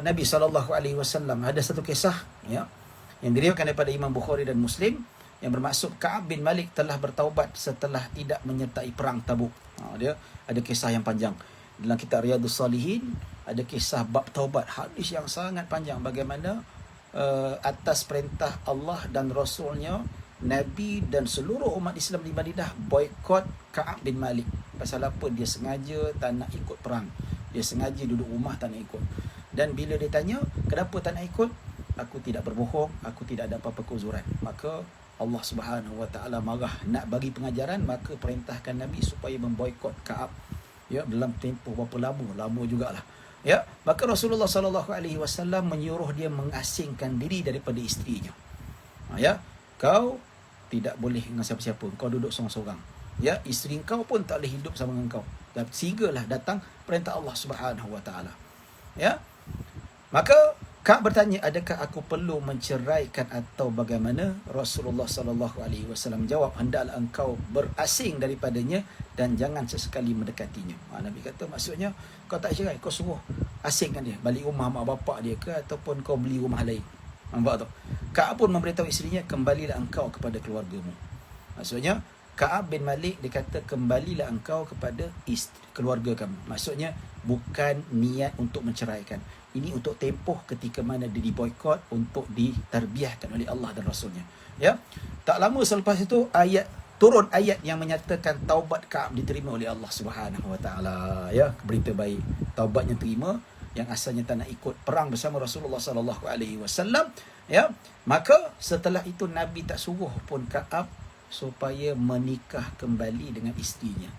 Nabi SAW. Ada satu kisah, ya, yang diriwayatkan daripada Imam Bukhari dan Muslim, yang bermaksud Ka'ab bin Malik telah bertaubat setelah tidak menyertai perang Tabuk. Dia ada kisah yang panjang dalam kitab Riyadhus Salihin, ada kisah bab taubat, hadis yang sangat panjang bagaimana atas perintah Allah dan Rasulnya, Nabi dan seluruh umat Islam di Madinah boikot Ka'ab bin Malik. Pasal apa? Dia sengaja tak nak ikut perang. Dia sengaja duduk rumah tak nak ikut. Dan bila dia tanya, kenapa tak nak ikut? Aku tidak berbohong, aku tidak ada apa-apa keuzuran. Maka Allah Subhanahu wa taala marah, nak bagi pengajaran, maka perintahkan Nabi supaya memboikot Ka'ab. Ya, dalam tempoh berapa lama jugalah. Ya, maka Rasulullah SAW menyuruh dia mengasingkan diri daripada isterinya. Ya, kau tidak boleh dengan siapa-siapa, kau duduk seorang-seorang. Ya, isteri kau pun tak boleh hidup sama dengan kau. Dan sehinggalah datang perintah Allah Subhanahu wa taala. Ya. Maka Ka'ab bertanya, adakah aku perlu menceraikan atau bagaimana? Rasulullah SAW jawab, hendaklah engkau berasing daripadanya dan jangan sesekali mendekatinya. Nabi kata, maksudnya kau tak cerai, kau suruh asingkan dia, balik rumah mak bapak dia ke, ataupun kau beli rumah lain. Nampak tu? Ka'ab pun memberitahu isterinya, kembalilah engkau kepada keluargamu. Maksudnya Ka'ab bin Malik dia kata, kembalilah engkau kepada keluarga kamu. Maksudnya bukan niat untuk menceraikan. Ini untuk tempoh ketika mana dia diboikot, untuk ditarbiahkan oleh Allah dan Rasulnya. Ya. Tak lama selepas itu turun ayat yang menyatakan taubat Ka'ab diterima oleh Allah Subhanahu wa taala. Ya, berita baik. Taubatnya terima, yang asalnya tak nak ikut perang bersama Rasulullah sallallahu alaihi wasallam. Ya. Maka setelah itu Nabi tak suruh pun Ka'ab supaya menikah kembali dengan isterinya.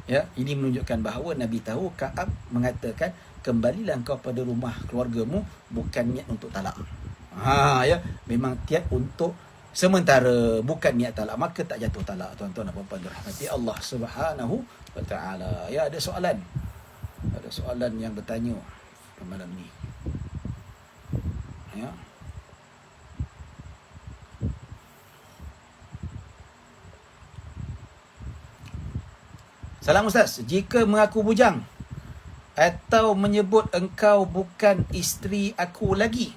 Ya, ini menunjukkan bahawa Nabi tahu Ka'ab mengatakan, kembalilah engkau pada rumah keluargamu, bukan niat untuk talak. Ya, memang niat untuk sementara, bukan niat talak, maka tak jatuh talak. Tuan-tuan dan puan-puan dirahmati Allah Subhanahu wa taala. Ya, ada soalan. Ada soalan yang bertanya malam ni. Ya. Salam Ustaz, jika mengaku bujang atau menyebut engkau bukan isteri aku lagi,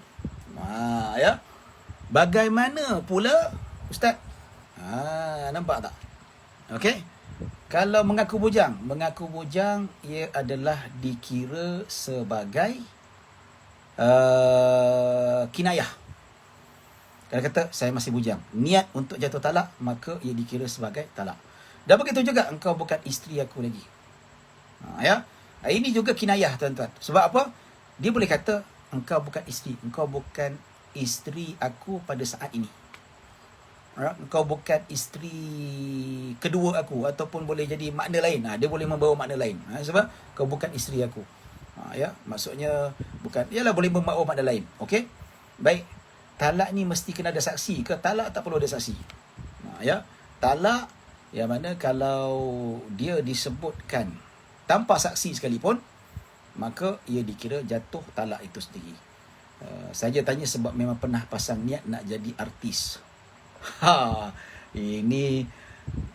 ya, bagaimana pula Ustaz? Nampak tak? Okey. Kalau mengaku bujang ia adalah dikira sebagai kinayah. Kalau kata saya masih bujang, niat untuk jatuh talak, maka ia dikira sebagai talak. Dan begitu juga engkau bukan isteri aku lagi. Ya. Ini juga kinayah tuan-tuan. Sebab apa? Dia boleh kata engkau bukan isteri aku pada saat ini. Engkau bukan isteri kedua aku, ataupun boleh jadi makna lain. Dia boleh membawa makna lain. Sebab kau bukan isteri aku. Ya, maksudnya bukan, ialah boleh membawa makna lain. Okey. Baik. Talak ni mesti kena ada saksi ke? Talak tak perlu ada saksi. Ya. Talak yang mana kalau dia disebutkan tanpa saksi sekalipun, maka ia dikira jatuh talak itu sendiri. Saya tanya sebab memang pernah pasang niat nak jadi artis. Ini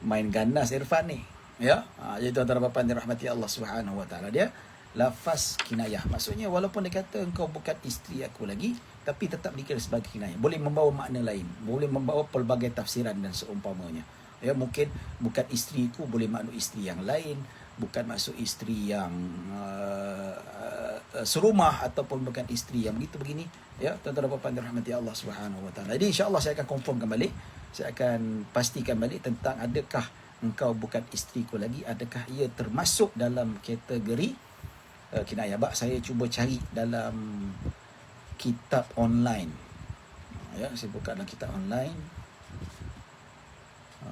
main ganas Irfan ni. Ya. Jadi tuan-tuan dan puan-puan dirahmati Allah Subhanahu Wa Taala, dia lafaz kinayah. Maksudnya walaupun dia kata engkau bukan isteri aku lagi, tapi tetap dikira sebagai kinayah. Boleh membawa makna lain, boleh membawa pelbagai tafsiran dan seumpamanya. Ya, mungkin bukan isteriku, boleh makna isteri yang lain, bukan maksud isteri yang serumah, ataupun bukan isteri yang begitu begini. Ya, tuan-tuan dan puan-puan dirahmati Allah Subhanahu Wa Taala. Jadi insya-Allah saya akan confirm kembali, saya akan pastikan balik tentang adakah engkau bukan isteriku lagi, adakah ia termasuk dalam kategori kinayah. Saya cuba cari dalam kitab online. Ya, saya buka dalam kitab online.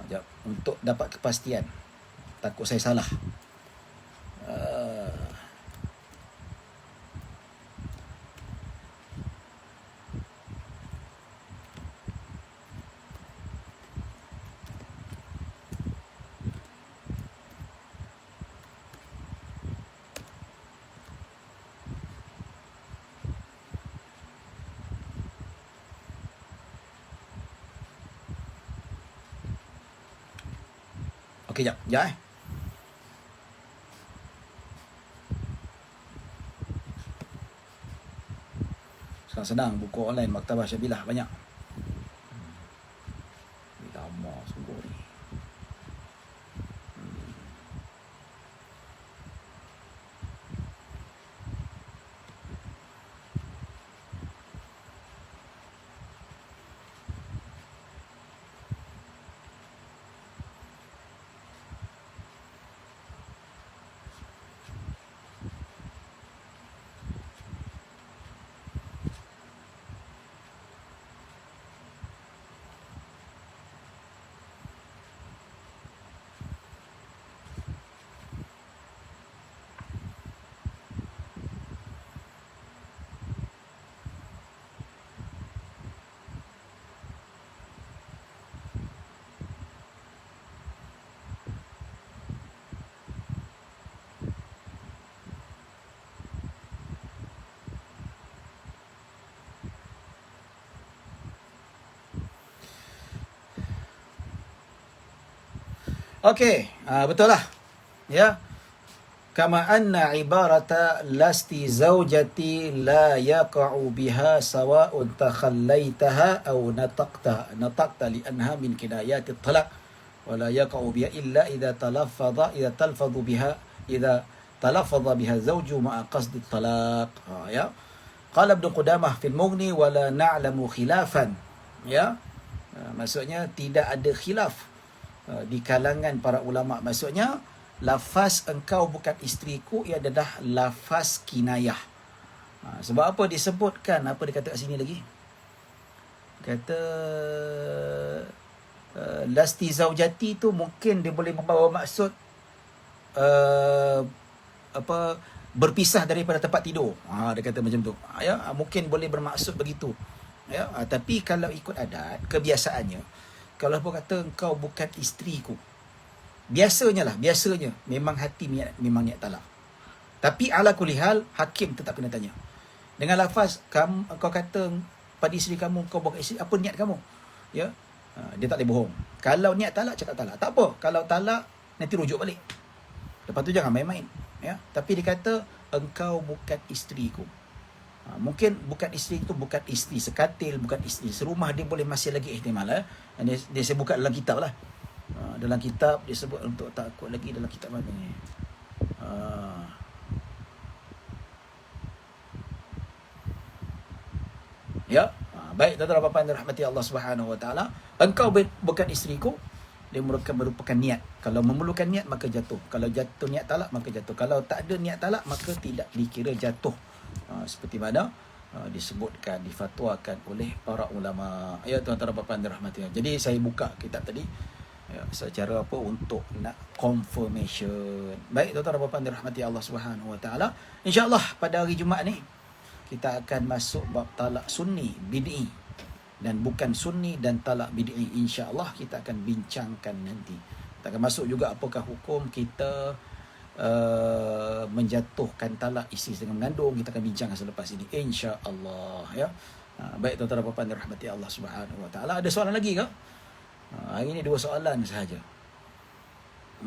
Sekejap, untuk dapat kepastian. Takut saya salah. Okey, sekejap. Senang-senang buku online Maktabah Syabilah banyak. Lama sungguh ni. Okey, betul lah. Ya. Kama anna ibarata lasti zaujati la yaqa'u biha sawa'un takhallaitaha aw nataqta li anha min kinayati talaq wa la yaqa'u biha illa idza talafadha biha zawju ma'a qasdi talaq. Ya. Qala Ibn Qudamah fil Mughni wa la na'lamu khilafan. Ya. Maksudnya tidak ada khilaf di kalangan para ulama. Maksudnya lafaz engkau bukan isteriku ia adalah lafaz kinayah. Sebab apa disebutkan, apa dia kata kat sini lagi? Kata lasti zaujati tu mungkin dia boleh membawa maksud berpisah daripada tempat tidur. Dia kata macam tu. Ya, mungkin boleh bermaksud begitu. Ya, tapi kalau ikut adat kebiasaannya, kalau apa kata engkau bukan isteriku, biasanya memang hati memang niat talak. Tapi ala kulli hal hakim tetap kena tanya. Dengan lafaz kau kata pada isteri kamu kau bukan isteri, apa niat kamu? Ya. Dia tak boleh bohong. Kalau niat talak cakap talak. Tak apa, kalau talak nanti rujuk balik. Lepas tu jangan main-main, ya. Tapi dia kata engkau bukan isteriku. Mungkin bukan isteri itu bukan isteri sekatil, bukan isteri serumah, dia boleh masih lagi ihtimal. Dia saya buka dalam kitab lah. Dalam kitab dia sebut untuk takut lagi, dalam kitab mana ni? Ya. Baik, tuan-tuan dan puan-puan dirahmati Allah Subhanahu Wa Taala, engkau bukan isteriku, dia merupakan niat. Kalau memerlukan niat maka jatuh. Kalau jatuh niat talak maka jatuh. Kalau tak ada niat talak maka tidak dikira jatuh. Seperti mana disebutkan, difatwakan oleh para ulama. Ya, tuan-tuan dan puan-puan dirahmati. Jadi saya buka kitab tadi ya, secara apa untuk nak confirmation. Baik, tuan-tuan dan puan-puan dirahmati Allah Subhanahu Wa Taala. Insya-Allah pada hari Jumaat ni kita akan masuk bab talak sunni bid'i dan bukan sunni dan talak bid'i. Insya-Allah kita akan bincangkan nanti. Kita akan masuk juga apakah hukum kita menjatuhkan talak isteri dengan mengandung. Kita akan bincangkan selepas ini, insya-Allah ya. Baik, tuan-tuan dan puan-puan dirahmati Allah Subhanahu Wa Taala. Ada soalan lagi ke? Hari ini 2 soalan sahaja.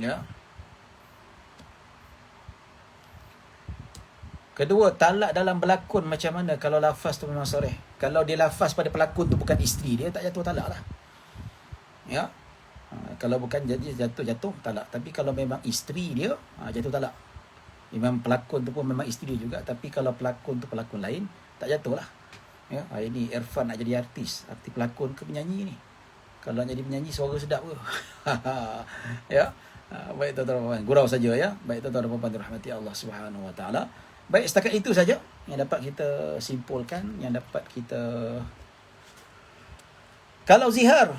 Ya. Kedua, talak dalam berlakon macam mana kalau lafaz tu memang soreh? Kalau dia lafaz pada pelakon tu bukan isteri dia, tak jatuh talak lah. Ya. Kalau bukan jadi jatuh talak. Tapi kalau memang isteri dia, jatuh talak. Memang pelakon tu pun memang isteri dia juga. Tapi kalau pelakon tu pelakon lain, tak jatuh lah. Ya. Ini Irfan nak jadi artis pelakon ke penyanyi ni? Kalau nak jadi penyanyi, suara sedap ke? Ya. Baik, tuan-tuan, gurau saja ya. Baik, tuan-tuan dan puan-puan dirahmati Allah Subhanahu Wa Taala. Baik, setakat itu saja yang dapat kita simpulkan, yang dapat kita. Kalau zihar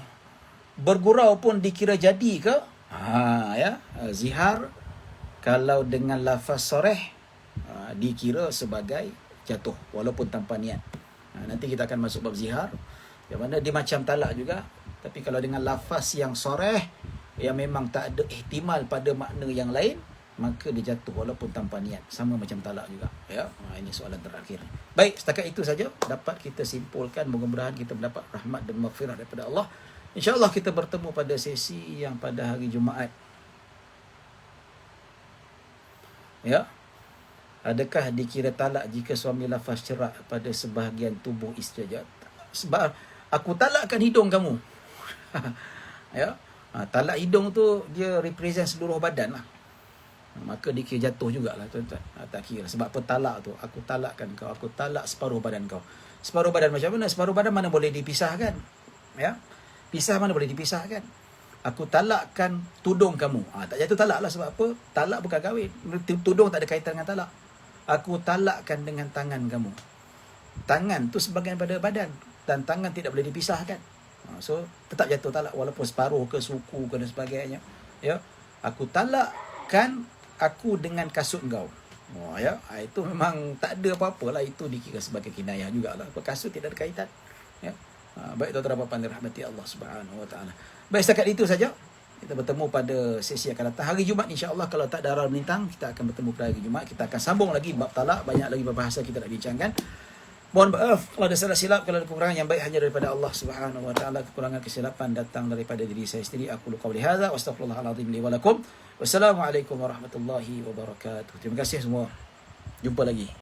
bergurau pun dikira jadi ke? Ya, zihar kalau dengan lafaz soreh dikira sebagai jatuh walaupun tanpa niat. Nanti kita akan masuk bab zihar, yang mana dia macam talak juga, tapi kalau dengan lafaz yang soreh yang memang tak ada ihtimal pada makna yang lain, maka dia jatuh walaupun tanpa niat, sama macam talak juga ya. Ini soalan terakhir. Baik, setakat itu saja dapat kita simpulkan. Mudah-mudahan kita mendapat rahmat dan maghfirah daripada Allah. InsyaAllah kita bertemu pada sesi yang pada hari Jumaat. Ya. Adakah dikira talak jika suami lafaz cerak pada sebahagian tubuh isteri? Sebab aku talakkan hidung kamu. Ya. Talak hidung tu dia represent seluruh badan lah. Maka dikira jatuh jugalah, tuan-tuan. Tak kira. Sebab apa talak tu? Aku talakkan kau. Aku talak separuh badan kau. Separuh badan macam mana? Separuh badan mana boleh dipisahkan? Ya. Pisah mana boleh dipisahkan? Aku talakkan tudung kamu. Tak jatuh talak lah. Sebab apa? Talak bukan kahwin. Tudung tak ada kaitan dengan talak. Aku talakkan dengan tangan kamu. Tangan tu sebahagian pada badan. Dan tangan tidak boleh dipisahkan. So, tetap jatuh talak. Walaupun separuh ke suku ke dan sebagainya. Ya. Aku talakkan aku dengan kasut kau. Ya. Itu memang tak ada apa-apa lah. Itu dikira sebagai kinayah jugalah. Kasut tidak ada kaitan. Ya. Baik, tuan-tuan dan puan-puan dirahmati Allah Subhanahu Wa Taala. Baik, setakat itu saja. Kita bertemu pada sesi akan datang hari Jumaat, insya-Allah. Kalau tak ada aral melintang, kita akan bertemu pada hari Jumaat. Kita akan sambung lagi bab talak, banyak lagi bahasa kita nak bincangkan. Mohon maaf kalau ada salah silap, kalau ada kekurangan, yang baik hanya daripada Allah Subhanahu Wa Taala. Kekurangan kesilapan datang daripada diri saya sendiri. Aku qauli hadza wa astaghfirullahalazim li wa lakum. Wassalamualaikum warahmatullahi wabarakatuh. Terima kasih semua. Jumpa lagi.